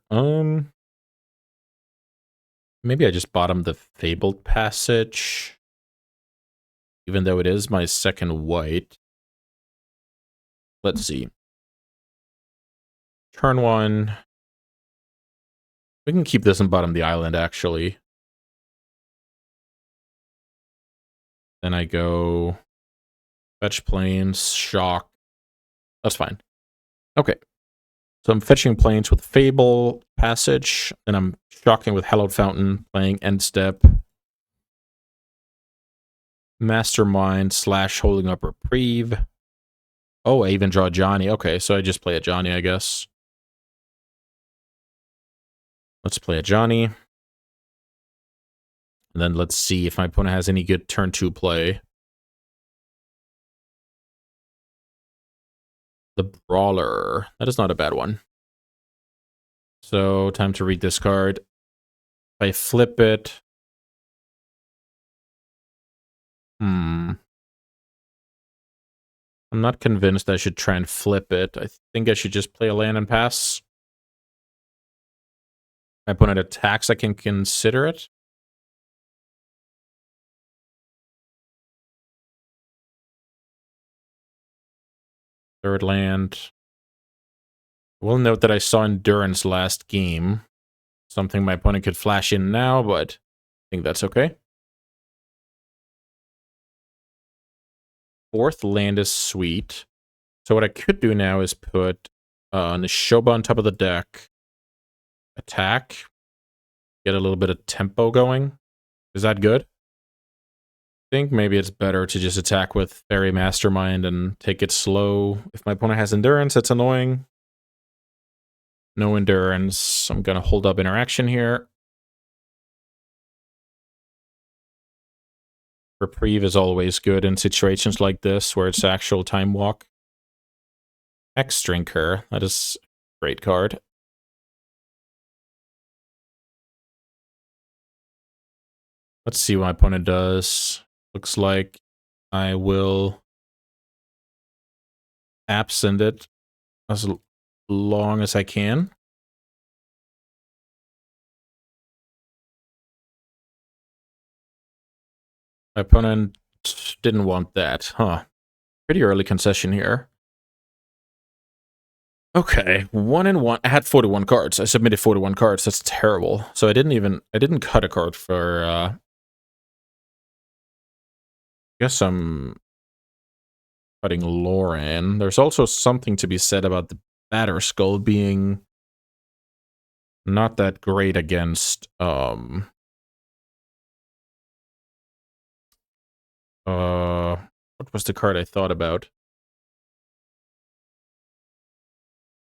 Maybe I just bottomed the Fabled Passage, even though it is my second white. Let's see. Turn 1. We can keep this and bottom the island, actually. Then I go fetch plains, shock. That's fine. Okay. So I'm fetching plains with Fable Passage, and I'm shocking with Hallowed Fountain, playing End Step. Mastermind / holding up Reprieve. Oh, I even draw Johnny. Okay, so I just play a Johnny, I guess. Let's play a Johnny. And then let's see if my opponent has any good turn 2 play. The Brawler. That is not a bad one. So, time to read this card. If I flip it... I'm not convinced I should try and flip it. I think I should just play a land and pass. My opponent attacks, I can consider it. Third land. We'll note that I saw Endurance last game. Something my opponent could flash in now, but I think that's okay. Fourth land is sweet. So what I could do now is put Nishoba on top of the deck. Attack. Get a little bit of tempo going. Is that good? I think maybe it's better to just attack with Fairy Mastermind and take it slow. If my opponent has Endurance, it's annoying. No Endurance. I'm going to hold up interaction here. Reprieve is always good in situations like this where it's actual time walk. X-Drinker. That is a great card. Let's see what my opponent does. Looks like I will absent it as long as I can. My opponent didn't want that, huh? Pretty early concession here. Okay, 1-1. I had 41 cards. I submitted 41 cards. That's terrible. So I didn't cut a card for, I guess I'm cutting Lauren. There's also something to be said about the Batter Skull being not that great against, what was the card I thought about?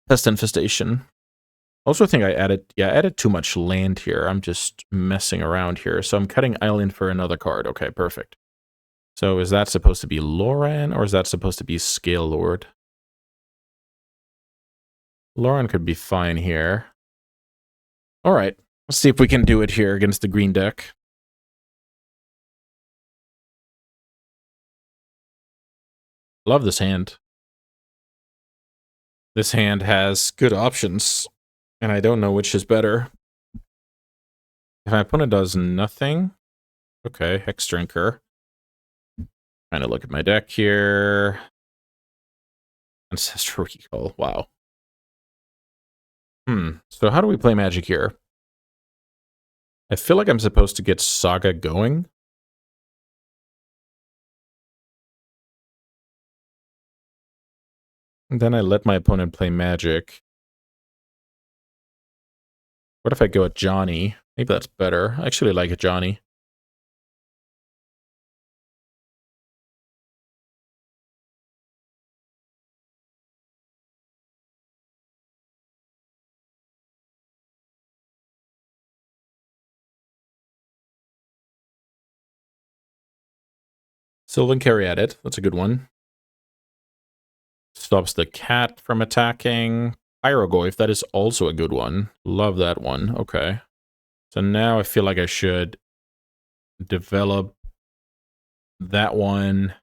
Pest Infestation. Also think I added too much land here. I'm just messing around here. So I'm cutting Island for another card. Okay, perfect. So is that supposed to be Lauren, or is that supposed to be Scale Lord? Lauren could be fine here. All right, let's see if we can do it here against the green deck. Love this hand. This hand has good options, and I don't know which is better. If my opponent does nothing, okay, Hex Drinker. Trying to look at my deck here. Ancestral Recall, wow. So how do we play Magic here? I feel like I'm supposed to get Saga going. And then I let my opponent play Magic. What if I go at Johnny? Maybe that's better. I actually like it, Johnny. Sylvan Caryatid, that's a good one. Stops the cat from attacking. Pyrogoyf, that is also a good one. Love that one. Okay. So now I feel like I should develop that one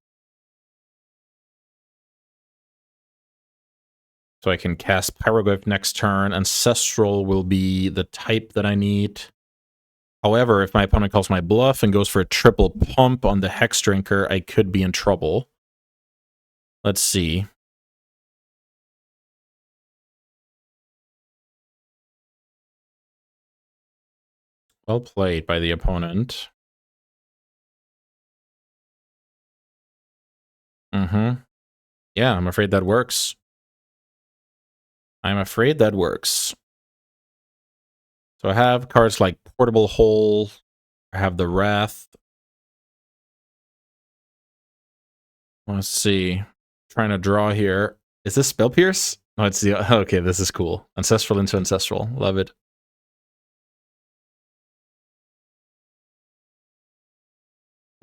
so I can cast Pyrogoyf next turn. Ancestral will be the type that I need. However, if my opponent calls my bluff and goes for a triple pump on the Hex Drinker, I could be in trouble. Let's see. Well played by the opponent. Yeah, I'm afraid that works. I'm afraid that works. So I have cards like Portable Hole. I have the Wrath. Let's see. Trying to draw here. Is this Spell Pierce? Oh, it's the... Okay, this is cool. Ancestral into Ancestral. Love it.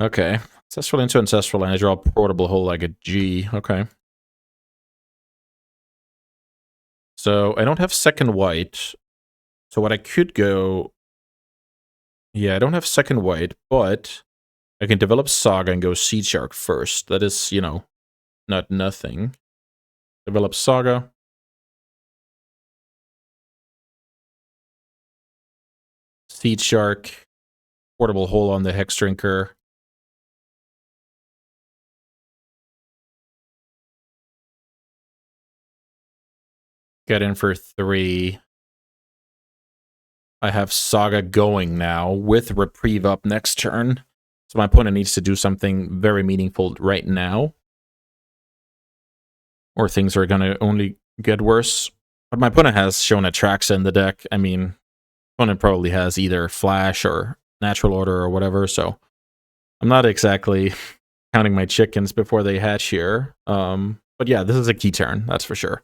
Okay. Ancestral into Ancestral, and I draw Portable Hole like a G. Okay. So I don't have second white. So what I could go... Yeah, I don't have second white, but I can develop Saga and go Seed Shark first. That is, you know, not nothing. Develop Saga. Seed Shark, Portable Hole on the Hex Drinker. Get in for 3. I have Saga going now with Reprieve up next turn. So my opponent needs to do something very meaningful right now, or things are going to only get worse. But my opponent has shown Atraxa in the deck. I mean, opponent probably has either Flash or Natural Order or whatever, so I'm not exactly counting my chickens before they hatch here. But yeah, this is a key turn, that's for sure.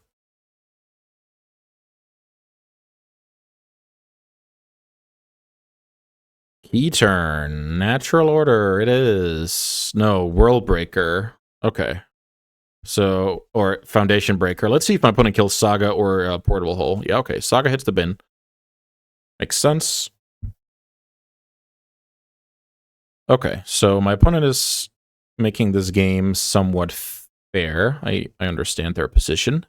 Key turn. Natural Order, it is. No, World Breaker. Okay. So, or Foundation Breaker. Let's see if my opponent kills Saga or Portable Hole. Yeah, okay. Saga hits the bin. Makes sense. Okay, so my opponent is making this game somewhat fair. I understand their position.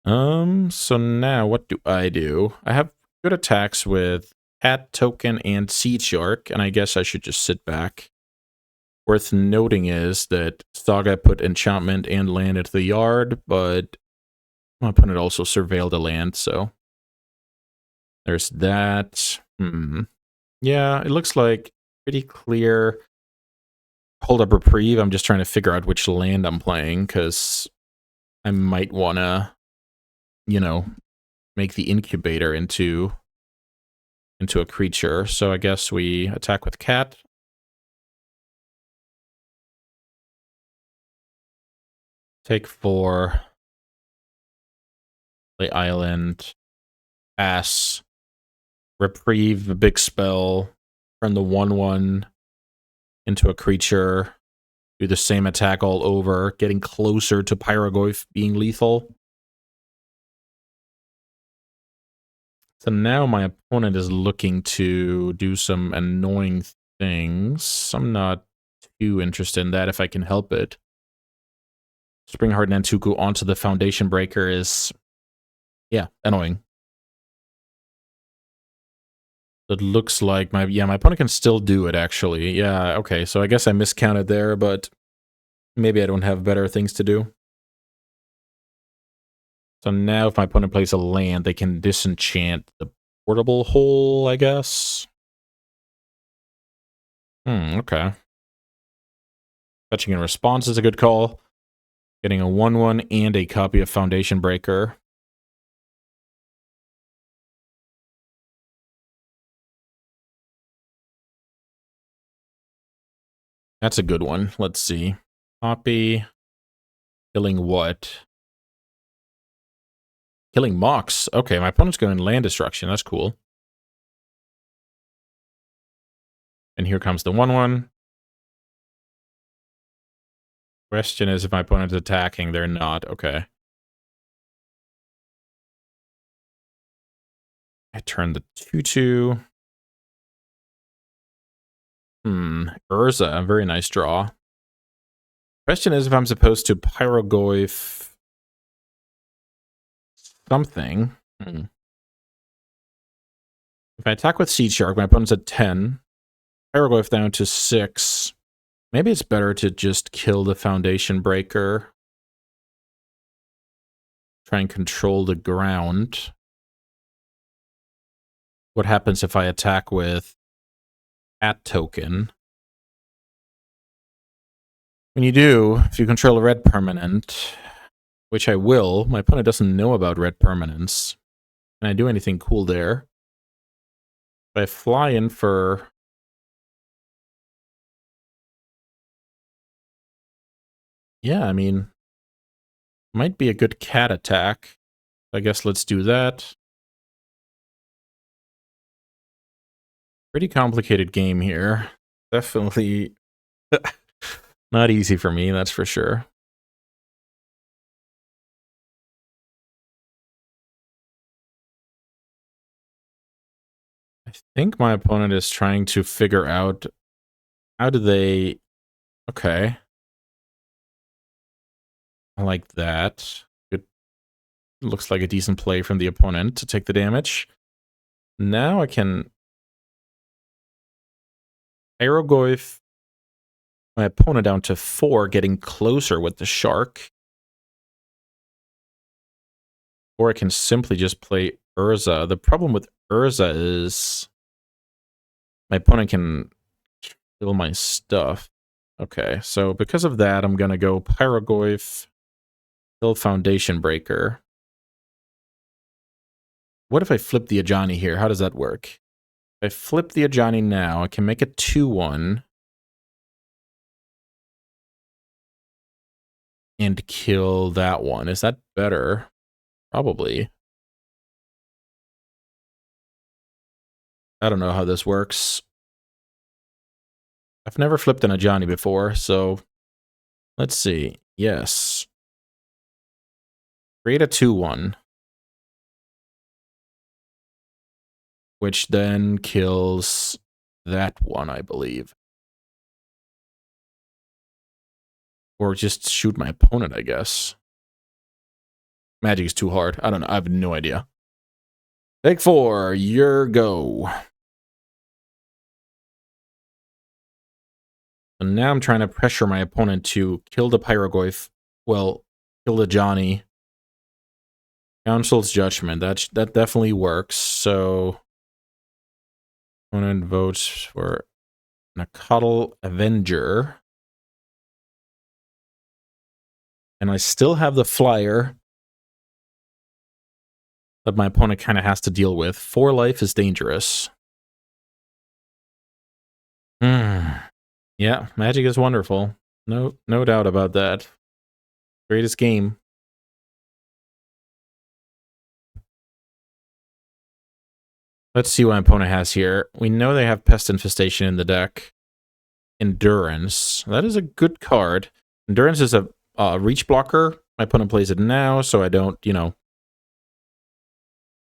So now what do? I have good attacks with Cat Token and Seed Shark, and I guess I should just sit back. Worth noting is that Saga put enchantment and land into the yard, but my opponent also surveilled a land, so there's that. Yeah, it looks like pretty clear. Hold up Reprieve. I'm just trying to figure out which land I'm playing, because I might want to, you know, make the incubator into a creature. So I guess we attack with Cat. Take 4. Play Island. Pass. Reprieve, a big spell. Turn the 1/1 into a creature. Do the same attack all over, getting closer to Pyrogoyf being lethal. So now my opponent is looking to do some annoying things. I'm not too interested in that if I can help it. Springheart Nantuku onto the Foundation Breaker is, yeah, annoying. It looks like my opponent can still do it, actually. Yeah, okay, so I guess I miscounted there, but maybe I don't have better things to do. So now if my opponent plays a land, they can disenchant the Portable Hole, I guess. Okay. Fetching in response is a good call. Getting a 1/1 and a copy of Foundation Breaker. That's a good one. Let's see. Copy. Killing what? Killing Mox. Okay, my opponent's going land destruction. That's cool. And here comes the 1/1. Question is if my opponent's attacking. They're not. Okay. I turn the 2/2. Urza. Very nice draw. Question is if I'm supposed to Pyrogoyf something. If I attack with Seed Shark, my opponent's at 10. Pyrogoyf down to 6. Maybe it's better to just kill the Foundation Breaker. Try and control the ground. What happens if I attack with Cat Token? When you do, if you control a red permanent, which I will, my opponent doesn't know about red permanents. Can I do anything cool there? If I fly in for... Yeah, I mean, might be a good cat attack. I guess let's do that. Pretty complicated game here. Definitely not easy for me, that's for sure. I think my opponent is trying to figure out how do they... Okay. I like that. Good. Looks like a decent play from the opponent to take the damage. Now I can Hieroglyph. My opponent down to 4, getting closer with the shark. Or I can simply just play Urza. The problem with Urza is my opponent can kill my stuff. Okay, so because of that, I'm going to go Pyroglyph, kill Foundation Breaker. What if I flip the Ajani here? How does that work? If I flip the Ajani now, I can make a 2-1 and kill that one. Is that better? Probably. I don't know how this works. I've never flipped an Ajani before, so let's see. Yes. Create a 2-1. Which then kills that one, I believe. Or just shoot my opponent, I guess. Magic is too hard. I don't know. I have no idea. Take 4. Your go. And now I'm trying to pressure my opponent to kill the Pyroglyph. Well, kill the Johnny. Council's Judgment. That definitely works. So opponent votes for Nakatl Avenger. And I still have the flyer that my opponent kind of has to deal with. 4 life is dangerous. Yeah, Magic is wonderful. No doubt about that. Greatest game. Let's see what my opponent has here. We know they have Pest Infestation in the deck. Endurance. That is a good card. Endurance is a reach blocker. My opponent plays it now, so I don't, you know,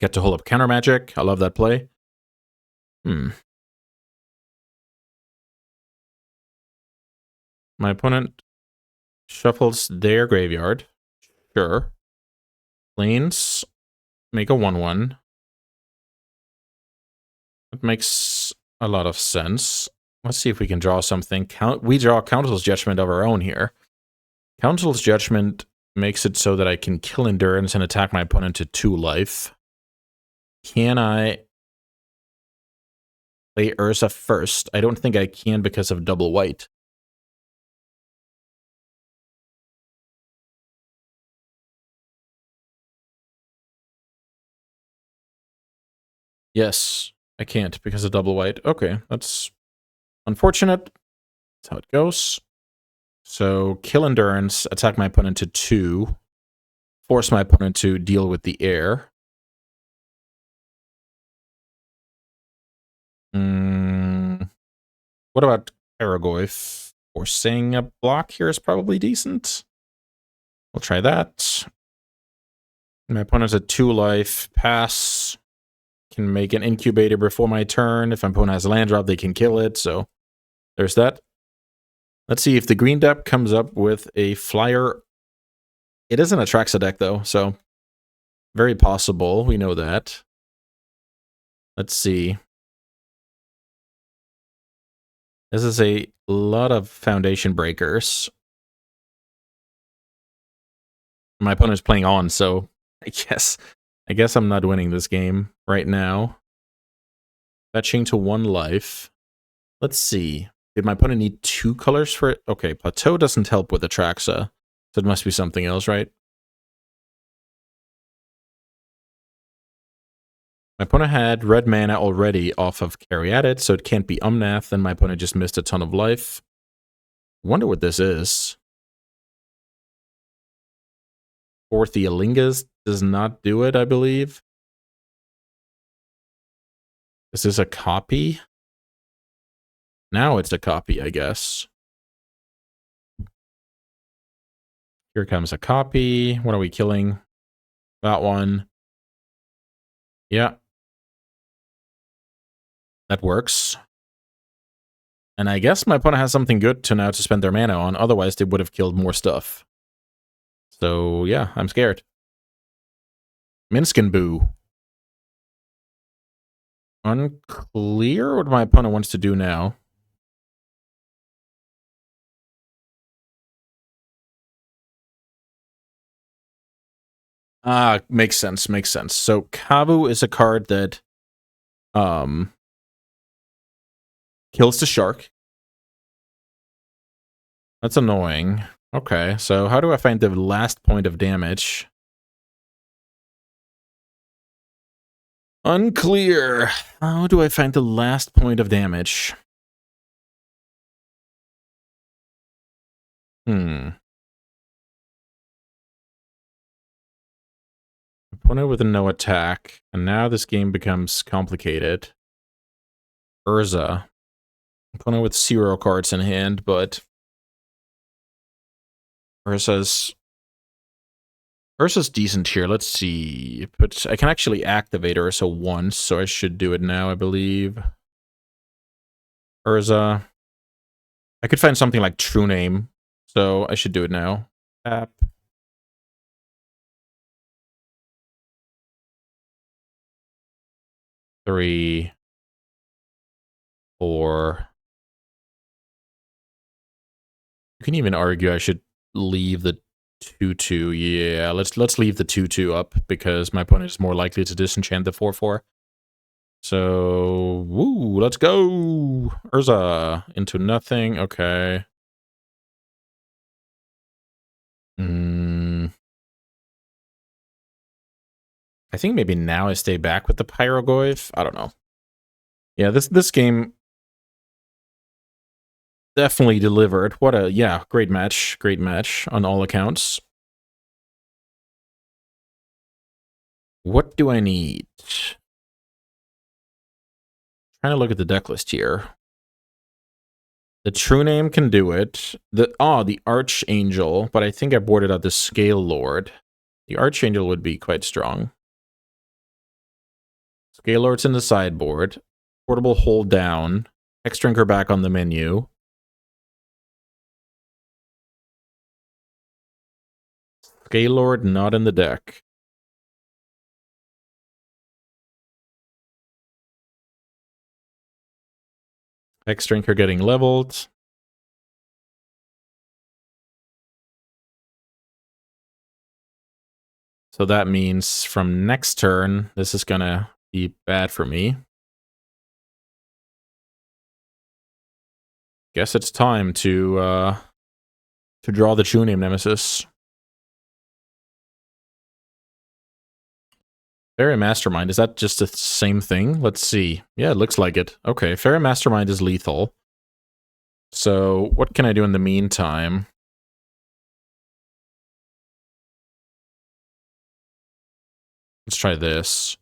get to hold up counter magic. I love that play. My opponent shuffles their graveyard. Sure. Planes. Make a 1-1. That makes a lot of sense. Let's see if we can draw something. We draw Council's Judgment of our own here. Council's Judgment makes it so that I can kill Endurance and attack my opponent to 2 life. Can I play Urza first? I don't think I can because of double white. Yes, I can't because of double white. Okay, that's unfortunate. That's how it goes. So kill Endurance, attack my opponent to 2, force my opponent to deal with the air. What about Aragorn? Forcing a block here is probably decent. We'll try that. My opponent's at 2 life. Pass. Can make an incubator before my turn. If my opponent has a land drop, they can kill it. So there's that. Let's see if the green deck comes up with a flyer. It isn't a Traxa deck, though, so very possible. We know that. Let's see. This is a lot of foundation breakers. My opponent's playing on, so I guess I'm not winning this game right now. Fetching to 1 life. Let's see. Did my opponent need 2 colors for it? Okay, Plateau doesn't help with Atraxa, so it must be something else, right? My opponent had red mana already off of Caryatid, so it can't be Umnath, and my opponent just missed a ton of life. Wonder what this is. Ortheolingus does not do it, I believe. Is this a copy? Now it's a copy, I guess. Here comes a copy. What are we killing? That one. Yeah. That works. And I guess my opponent has something good to now to spend their mana on. Otherwise, they would have killed more stuff. So, yeah, I'm scared. Minskin Boo. Unclear what my opponent wants to do now. Ah, makes sense, makes sense. So Kavu is a card that kills the shark. That's annoying. Okay, so how do I find the last point of damage? Unclear. How do I find the last point of damage? Opponent with a no attack, and now this game becomes complicated. Urza. Opponent with 0 cards in hand, but Urza's decent here. Let's see. But I can actually activate Urza once, so I should do it now, I believe. Urza. I could find something like True Name, so I should do it now. Tap. Three. 4. You can even argue I should leave the 2/2. Yeah, let's leave the 2/2 up because my opponent is more likely to disenchant the 4/4. So, woo, let's go! Urza into nothing. Okay. I think maybe now I stay back with the Pyrogoyf. I don't know. Yeah, this game definitely delivered. What a, yeah, great match on all accounts. What do I need? Trying to look at the deck list here. The True Name can do it. The Archangel, but I think I boarded out the Scale Lord. The Archangel would be quite strong. Scale Lord's in the sideboard. Portable hold down. Hex Drinker back on the menu. Scale Lord not in the deck. Hex Drinker getting leveled. So that means from next turn, this is gonna be bad for me. Guess it's time to draw the True Name Nemesis. Fairy Mastermind, is that just the same thing? Let's see. Yeah, it looks like it. Okay, Fairy Mastermind is lethal. So what can I do in the meantime? Let's try this.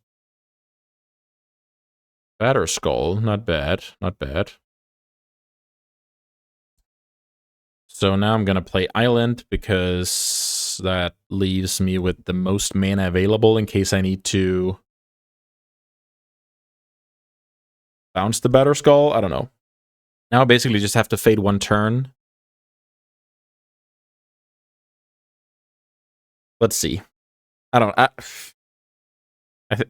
Batter Skull, not bad, not bad. So now I'm going to play Island because that leaves me with the most mana available in case I need to bounce the Batter Skull. I don't know. Now I basically just have to fade one turn. Let's see. I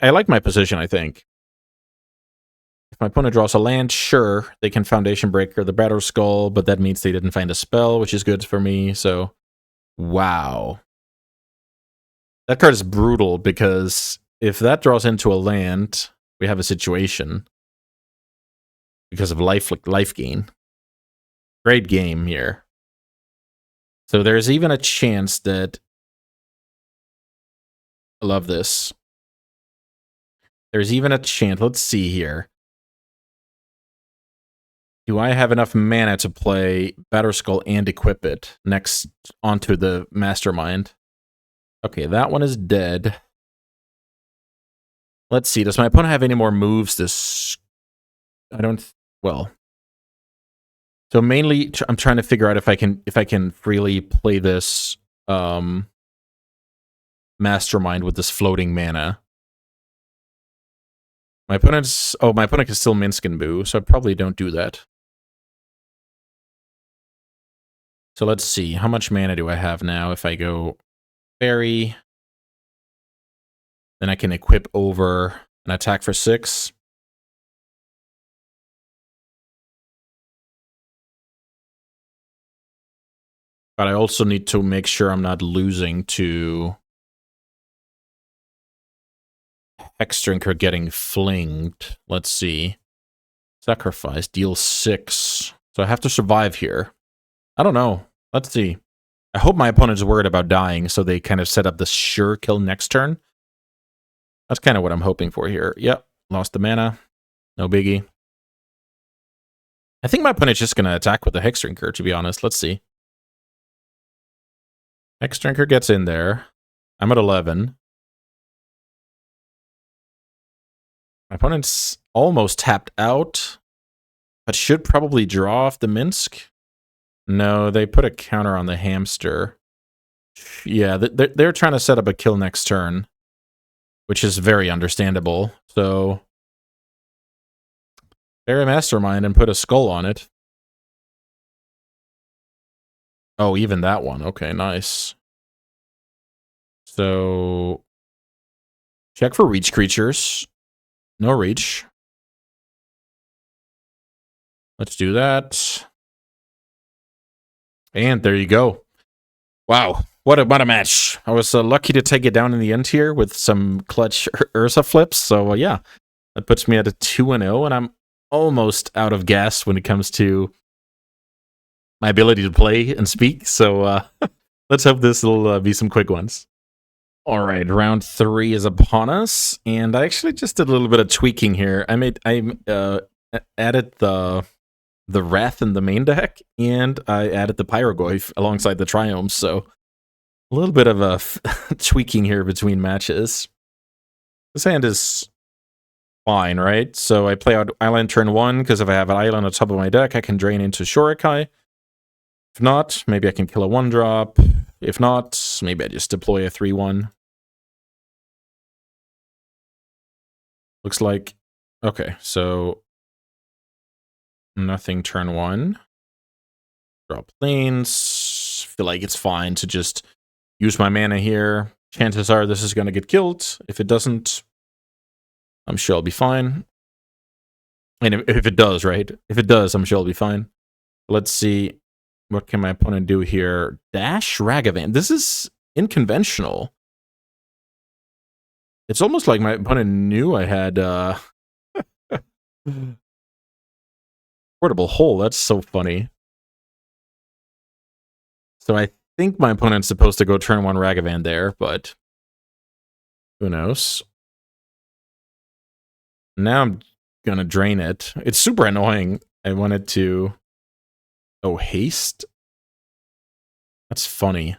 like my position, I think. If my opponent draws a land, sure, they can Foundation Breaker the Batter Skull, but that means they didn't find a spell, which is good for me, so... Wow. That card is brutal, because if that draws into a land, we have a situation. Because of life gain. Great game here. So there's even a chance that... I love this. There's even a chance... Let's see here. Do I have enough mana to play Batter Skull and equip it next onto the Mastermind? Okay, that one is dead. Let's see. Does my opponent have any more moves this... I don't... Well... So mainly, I'm trying to figure out if I can freely play this Mastermind with this floating mana. My opponent's... Oh, my opponent can still Minsk and Boo, so I probably don't do that. So let's see. How much mana do I have now if I go Fairy? Then I can equip over an attack for 6. But I also need to make sure I'm not losing to Hex Drinker getting flinged. Let's see. Sacrifice, deal 6. So I have to survive here. I don't know. Let's see. I hope my opponent's worried about dying, so they kind of set up the sure kill next turn. That's kind of what I'm hoping for here. Yep, lost the mana. No biggie. I think my opponent's just going to attack with the Hex Drinker, to be honest. Let's see. Hex Drinker gets in there. I'm at 11. My opponent's almost tapped out, but should probably draw off the Minsk. No, they put a counter on the hamster. Yeah, they're trying to set up a kill next turn, which is very understandable. So, Fairy Mastermind and put a skull on it. Oh, even that one. Okay, nice. So, check for reach creatures. No reach. Let's do that. And there you go. Wow, what a match. I was lucky to take it down in the end here with some clutch Ursa flips. So, yeah, that puts me at a 2-0, and I'm almost out of gas when it comes to my ability to play and speak. So, let's hope this will be some quick ones. All right, round 3 is upon us, and I actually just did a little bit of tweaking here. I added the Wrath in the main deck, and I added the Pyrogoyf alongside the Triomes, so a little bit of a tweaking here between matches. This hand is fine, right? So I play out Island turn 1, because if I have an island on top of my deck, I can drain into Shorikai. If not, maybe I can kill a 1-drop. If not, maybe I just deploy a 3-1. Looks like... Okay, so... Nothing turn 1. Draw planes. Feel like it's fine to just use my mana here. Chances are this is going to get killed. If it doesn't, I'm sure I'll be fine. And if it does, right? If it does, I'm sure I'll be fine. Let's see. What can my opponent do here? Dash Ragavan. This is unconventional. It's almost like my opponent knew I had Portable Hole. That's so funny. So I think my opponent's supposed to go turn 1 Ragavan there, but who knows? Now I'm gonna drain it. It's super annoying. I wanted to... Oh, haste? That's funny.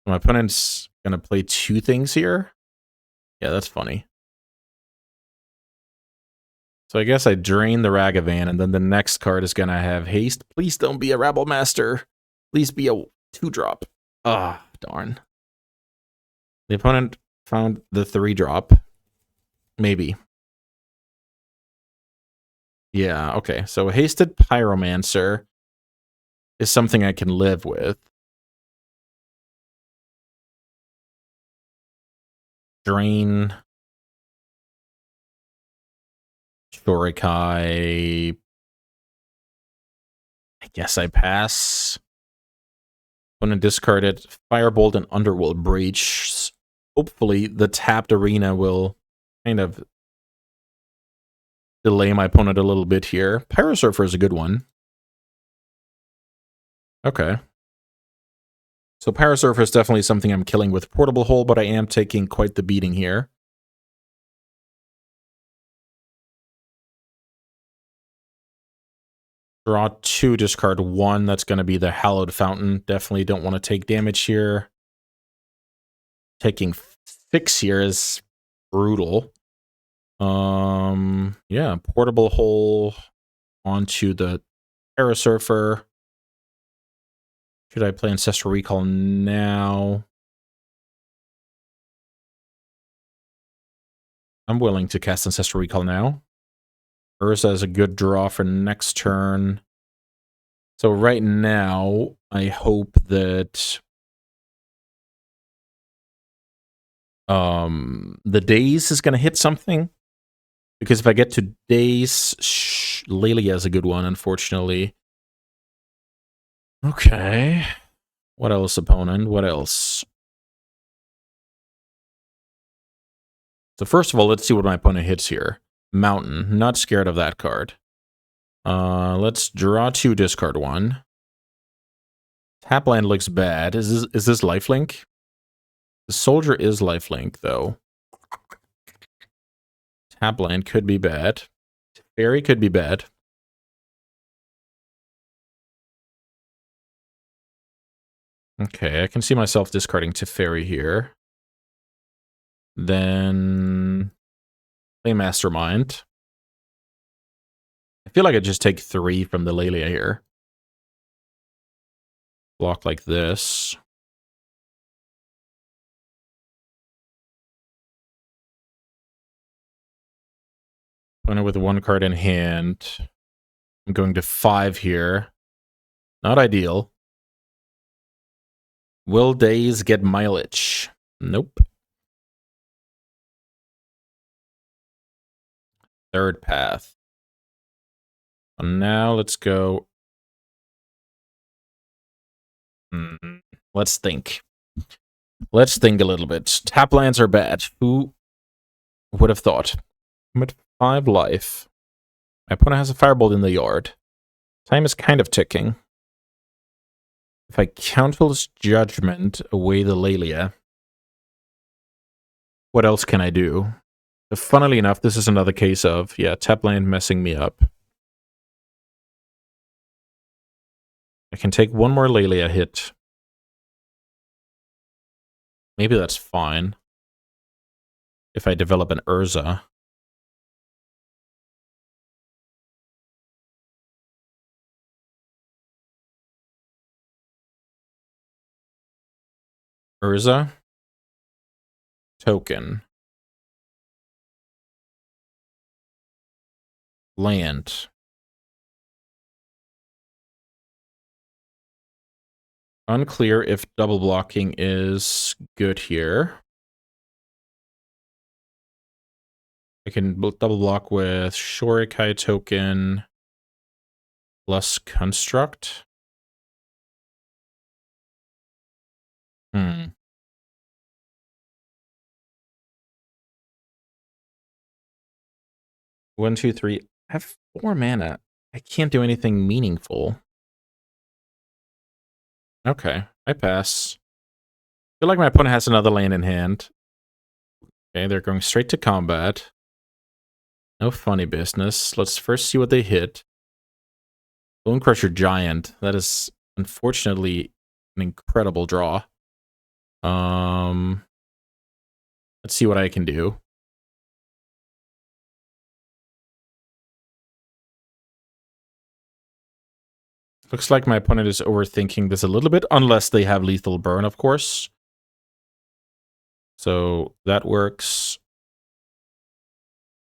My opponent's gonna play 2 things here? Yeah, that's funny. So I guess I drain the Ragavan, and then the next card is gonna have haste. Please don't be a Rabble Master. Please be a 2-drop. Ah, darn. The opponent found the 3-drop. Maybe. Yeah, okay. So a hasted Pyromancer is something I can live with. Drain. Shorikai. I guess I pass. Opponent discarded Firebolt and Underworld Breach. Hopefully the tapped arena will kind of delay my opponent a little bit here. Pyrosurfer is a good one. Okay. So Pyrosurfer is definitely something I'm killing with Portable Hole, but I am taking quite the beating here. Draw 2, discard 1. That's going to be the Hallowed Fountain. Definitely don't want to take damage here. Taking 6 here is brutal. Yeah, Portable Hole onto the Pyrosurfer. Should I play Ancestral Recall now? I'm willing to cast Ancestral Recall now. Ursa is a good draw for next turn. So right now, I hope that the Daze is going to hit something. Because if I get to Daze, Lelia is a good one, unfortunately. Okay. What else, opponent? What else? So first of all, let's see what my opponent hits here. Mountain. Not scared of that card. Let's draw 2, discard 1. Tap land looks bad. Is this lifelink? The soldier is lifelink, though. Tap land could be bad. Fairy could be bad. Okay, I can see myself discarding Teferi here. Then play Mastermind. I feel like I just take 3 from the Lelia here. Block like this. Opponent with 1 card in hand. I'm going to 5 here. Not ideal. Will days get mileage? Nope. Third path. And now let's go. Let's think. Let's think a little bit. Tap lands are bad. Who would have thought? I'm at 5 life. My opponent has a firebolt in the yard. Time is kind of ticking. If I Countless Judgment away the Lelia, what else can I do? Funnily enough, this is another case of, yeah, tap land messing me up. I can take 1 more Lelia hit. Maybe that's fine. If I develop an Urza. Urza. Token. Land. Unclear if double blocking is good here. I can double block with Shorikai token plus construct. 1, 2, 3. I have 4 mana. I can't do anything meaningful. Okay, I pass. I feel like my opponent has another land in hand. Okay, they're going straight to combat. No funny business. Let's first see what they hit. Bone Crusher Giant. That is unfortunately an incredible draw. Let's see what I can do. Looks like my opponent is overthinking this a little bit, unless they have lethal burn, of course. So that works.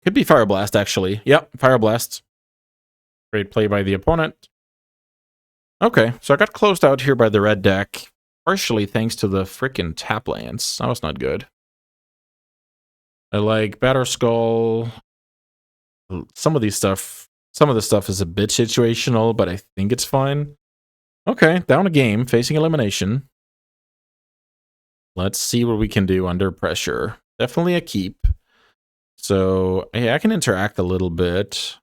Could be Fire Blast, actually. Yep, Fire Blast. Great play by the opponent. Okay, so I got closed out here by the red deck, partially thanks to the frickin' tap lands. That was not good. I like Batter Skull. Some of the stuff is a bit situational, but I think it's fine. Okay, down a game, facing elimination. Let's see what we can do under pressure. Definitely a keep. So, hey, I can interact a little bit.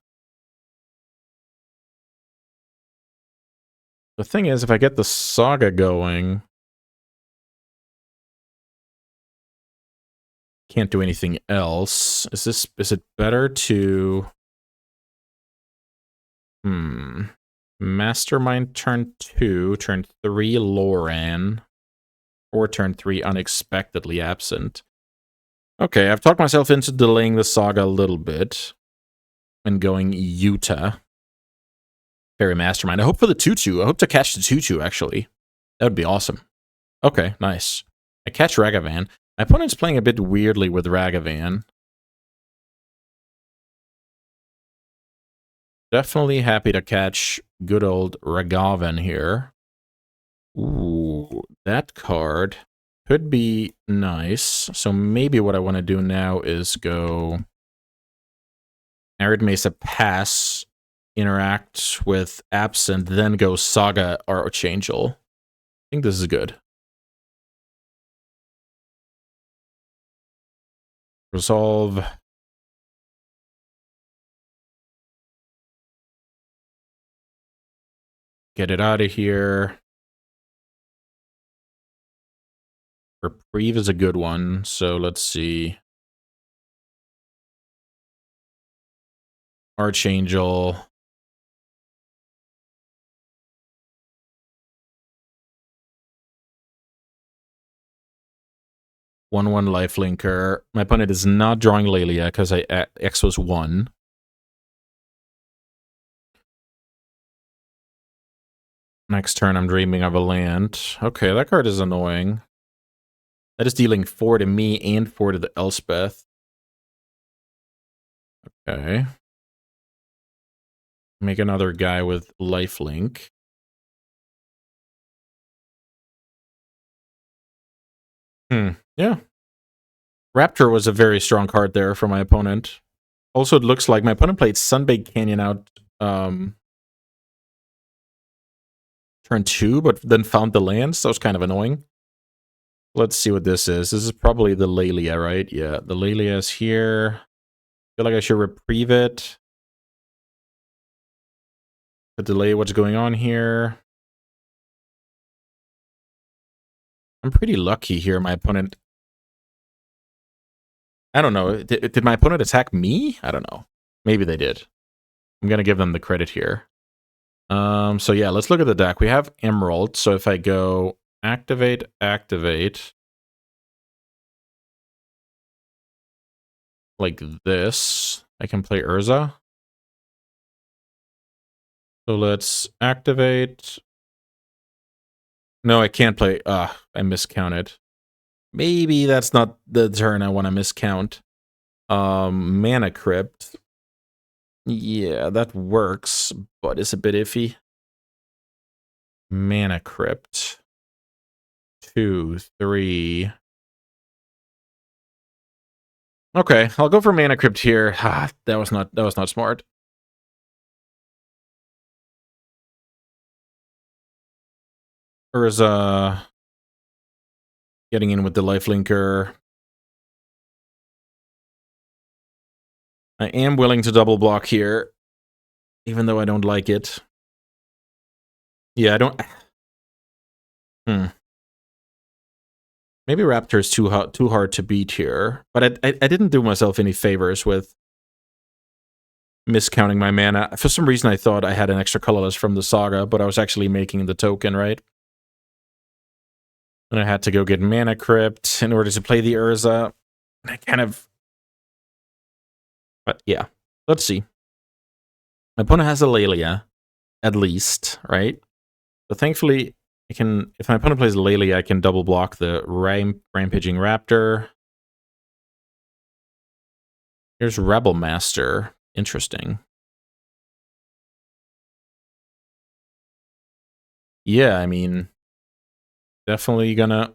The thing is, if I get the Saga going, can't do anything else. Is it better to Mastermind turn 2, turn 3 Loran, or turn 3 unexpectedly absent? Okay, I've talked myself into delaying the Saga a little bit and going Utah. Fairy Mastermind. I hope for the 2-2. I hope to catch the 2-2, actually. That would be awesome. Okay, nice. I catch Ragavan. My opponent's playing a bit weirdly with Ragavan. Definitely happy to catch good old Ragavan here. Ooh, that card could be nice. So maybe what I want to do now is go Arid Mesa pass, interact with Absent, then go Saga Archangel. I think this is good. Resolve. Get it out of here. Reprieve is a good one, so let's see. Archangel. 1/1 lifelinker. My opponent is not drawing Lelia because X was 1. Next turn, I'm dreaming of a land. Okay, that card is annoying. That is dealing 4 to me and 4 to the Elspeth. Okay. Make another guy with lifelink. Yeah. Raptor was a very strong card there for my opponent. Also, it looks like my opponent played Sunbaked Canyon out turn 2, but then found the lands. So that was kind of annoying. Let's see what this is. This is probably the Lelia, right? Yeah, the Lelia is here. I feel like I should reprieve it. To delay what's going on here. I'm pretty lucky here. My opponent... I don't know. Did my opponent attack me? I don't know. Maybe they did. I'm going to give them the credit here. So yeah, let's look at the deck. We have Emerald. So if I go activate, activate, like this, I can play Urza. So let's activate. No, I can't play. I miscounted. Maybe that's not the turn I want to miscount. Mana Crypt. Yeah, that works, but it's a bit iffy. Mana Crypt. 2, 3. Okay, I'll go for Mana Crypt here. That was not smart. Urza getting in with the lifelinker. I am willing to double block here, even though I don't like it. Yeah, I don't... Maybe Raptor is too hard to beat here, but I didn't do myself any favors with miscounting my mana. For some reason, I thought I had an extra colorless from the Saga, but I was actually making the token, right? And I had to go get Mana Crypt in order to play the Urza. I kind of... But yeah, let's see. My opponent has a Lelia, at least, right? So thankfully, I can... If my opponent plays Lelia, I can double block the Rampaging Raptor. Here's Rebel Master. Interesting. Yeah, I mean, definitely gonna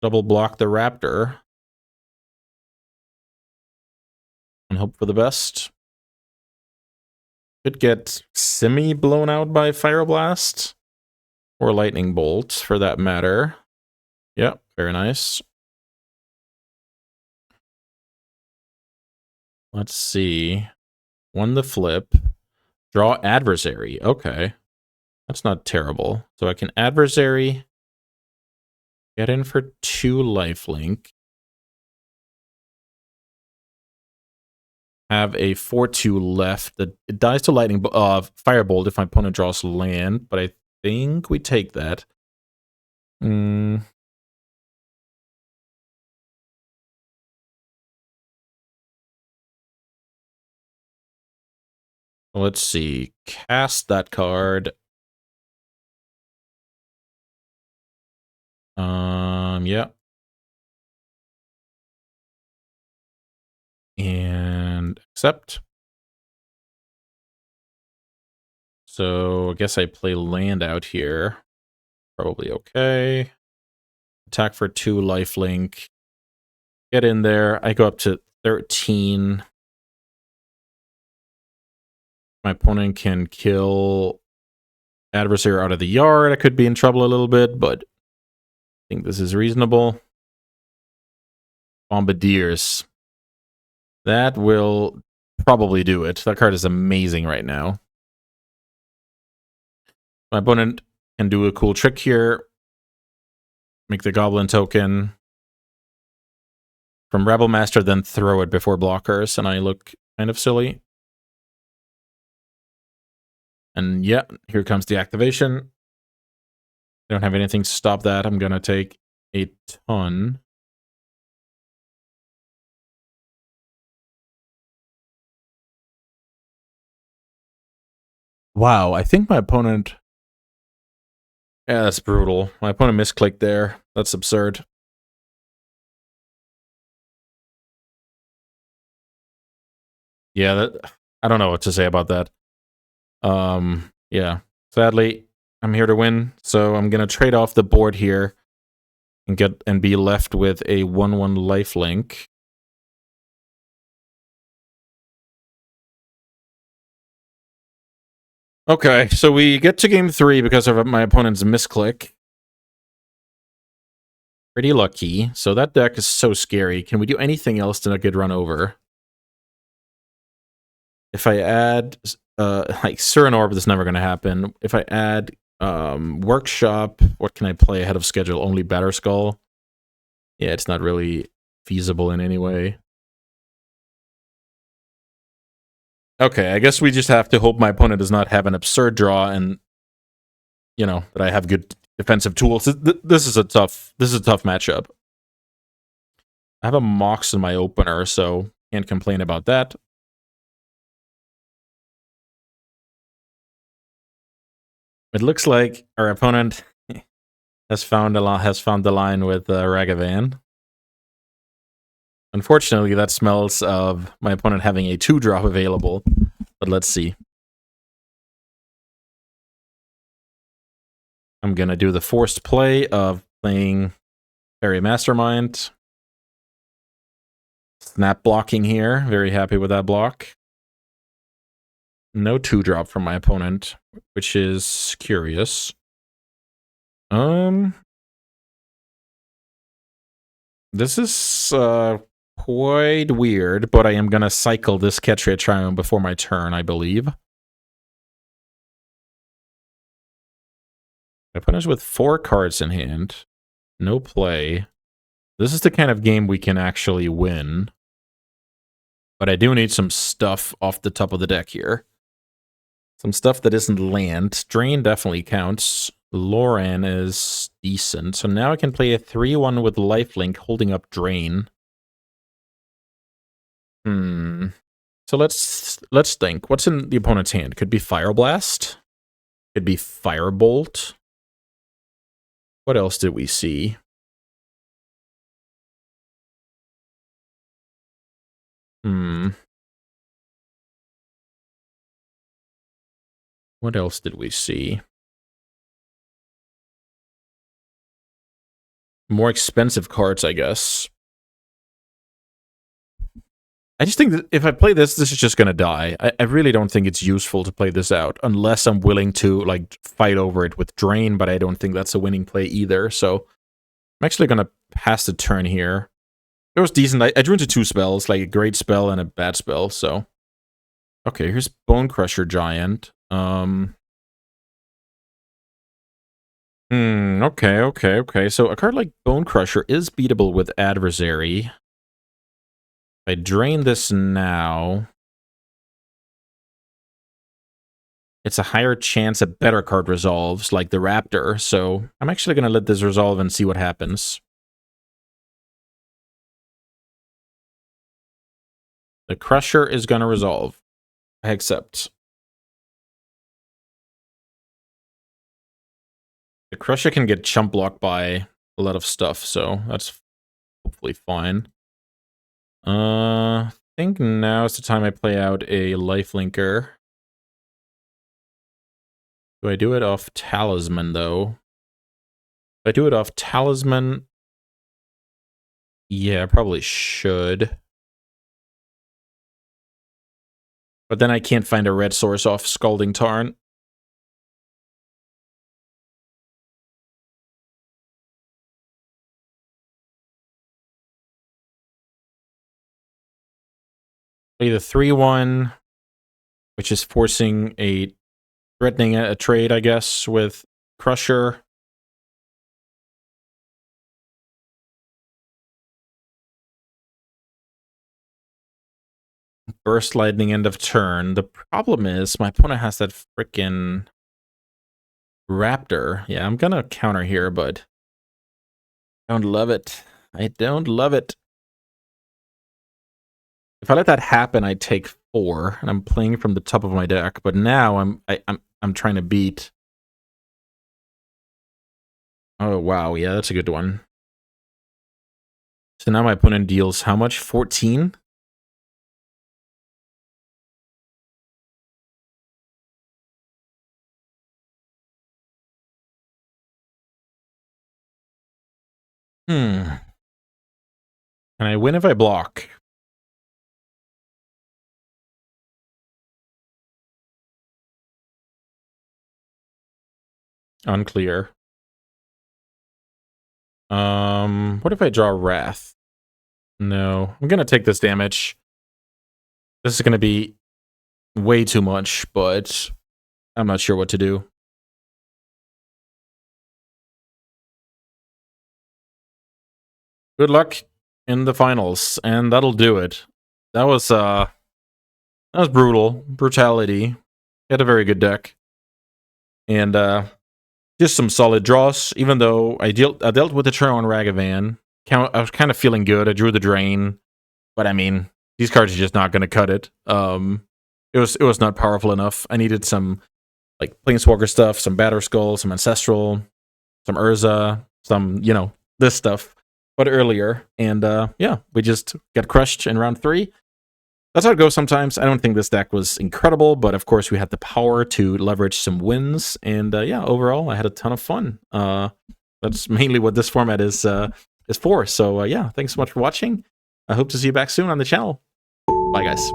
double block the Raptor and hope for the best. Could get semi blown out by Fire Blast or Lightning Bolt for that matter. Yep, very nice. Let's see. Won the flip. Draw Adversary. Okay. That's not terrible. So I can Adversary, get in for 2 lifelink, have a 4/2 left. That it dies to Lightning Firebolt if my opponent draws land, but I think we take that. Let's see. Cast that card. Yeah. And accept. So I guess I play land out here. Probably okay. Attack for 2 lifelink. Get in there. I go up to 13. My opponent can kill adversary out of the yard. I could be in trouble a little bit, but I think this is reasonable. Bombardiers. That will probably do it. That card is amazing right now. My opponent can do a cool trick here. Make the Goblin token from Rebel Master, then throw it before blockers, and I look kind of silly. And yeah, here comes the activation. I don't have anything to stop that. I'm going to take a ton. Wow, I think my opponent... Yeah, that's brutal. My opponent misclicked there. That's absurd. Yeah, I don't know what to say about that. Yeah. Sadly, I'm here to win, so I'm gonna trade off the board here and be left with a 1/1 lifelink. Okay, so we get to game 3 because of my opponent's misclick. Pretty lucky. So that deck is so scary. Can we do anything else to not get run over? If I add, like, Surin Orb, that's never going to happen. If I add Workshop, what can I play ahead of schedule? Only Batterskull? Yeah, it's not really feasible in any way. Okay, I guess we just have to hope my opponent does not have an absurd draw and, you know, that I have good defensive tools. This is a tough matchup. I have a Mox in my opener, so can't complain about that. It looks like our opponent has found the line with Ragavan. Unfortunately, that smells of my opponent having a 2-drop available, but let's see. I'm gonna do the forced play of playing Fairy Mastermind. Snap blocking here. Very happy with that block. No 2-drop from my opponent, which is curious. This is quite weird, but I am gonna cycle this Ketria Triumph before my turn, I believe. My opponent's with 4 cards in hand. No play. This is the kind of game we can actually win. But I do need some stuff off the top of the deck here. Some stuff that isn't land. Drain definitely counts. Loran is decent. So now I can play a 3/1 with lifelink holding up Drain. So let's think. What's in the opponent's hand? Could be Fire Blast. Could be Firebolt. What else did we see? What else did we see? More expensive cards, I guess. I just think that if I play this, this is just going to die. I really don't think it's useful to play this out unless I'm willing to, like, fight over it with Drain, but I don't think that's a winning play either. So I'm actually going to pass the turn here. It was decent. I drew into 2 spells, like a great spell and a bad spell, so... Okay, here's Bone Crusher Giant. Okay. So a card like Bone Crusher is beatable with Adversary. If I drain this now, it's a higher chance a better card resolves, like the Raptor, so I'm actually going to let this resolve and see what happens. The Crusher is going to resolve. I accept. The Crusher can get chump blocked by a lot of stuff, so that's hopefully fine. I think now is the time I play out a Lifelinker. Do I do it off Talisman, though? If I do it off Talisman... Yeah, I probably should. But then I can't find a red source off Scalding Tarn. Play the 3-1, which is forcing a threatening a trade, I guess, with Crusher. Burst Lightning end of turn. The problem is my opponent has that frickin' Raptor. Yeah, I'm gonna counter here, but I don't love it. I don't love it. If I let that happen, I take 4, and I'm playing from the top of my deck. But now I'm trying to beat. Oh wow, yeah, that's a good one. So now my opponent deals how much? 14. Can I win if I block? Unclear. What if I draw Wrath? No, I'm gonna take this damage. This is gonna be way too much, but I'm not sure what to do. Good luck in the finals, and that'll do it. That was brutal. Brutality. He had a very good deck. And just some solid draws, even though I dealt with the turn on Ragavan. I was kind of feeling good. I drew the drain. But I mean, these cards are just not gonna cut it. It was not powerful enough. I needed some like Planeswalker stuff, some Batter Skull, some Ancestral, some Urza, some, you know, this stuff, but earlier. And yeah, we just got crushed in round 3. That's how it goes sometimes. I don't think this deck was incredible, but of course we had the power to leverage some wins. And yeah, overall, I had a ton of fun. That's mainly what this format is for. So yeah, thanks so much for watching. I hope to see you back soon on the channel. Bye, guys.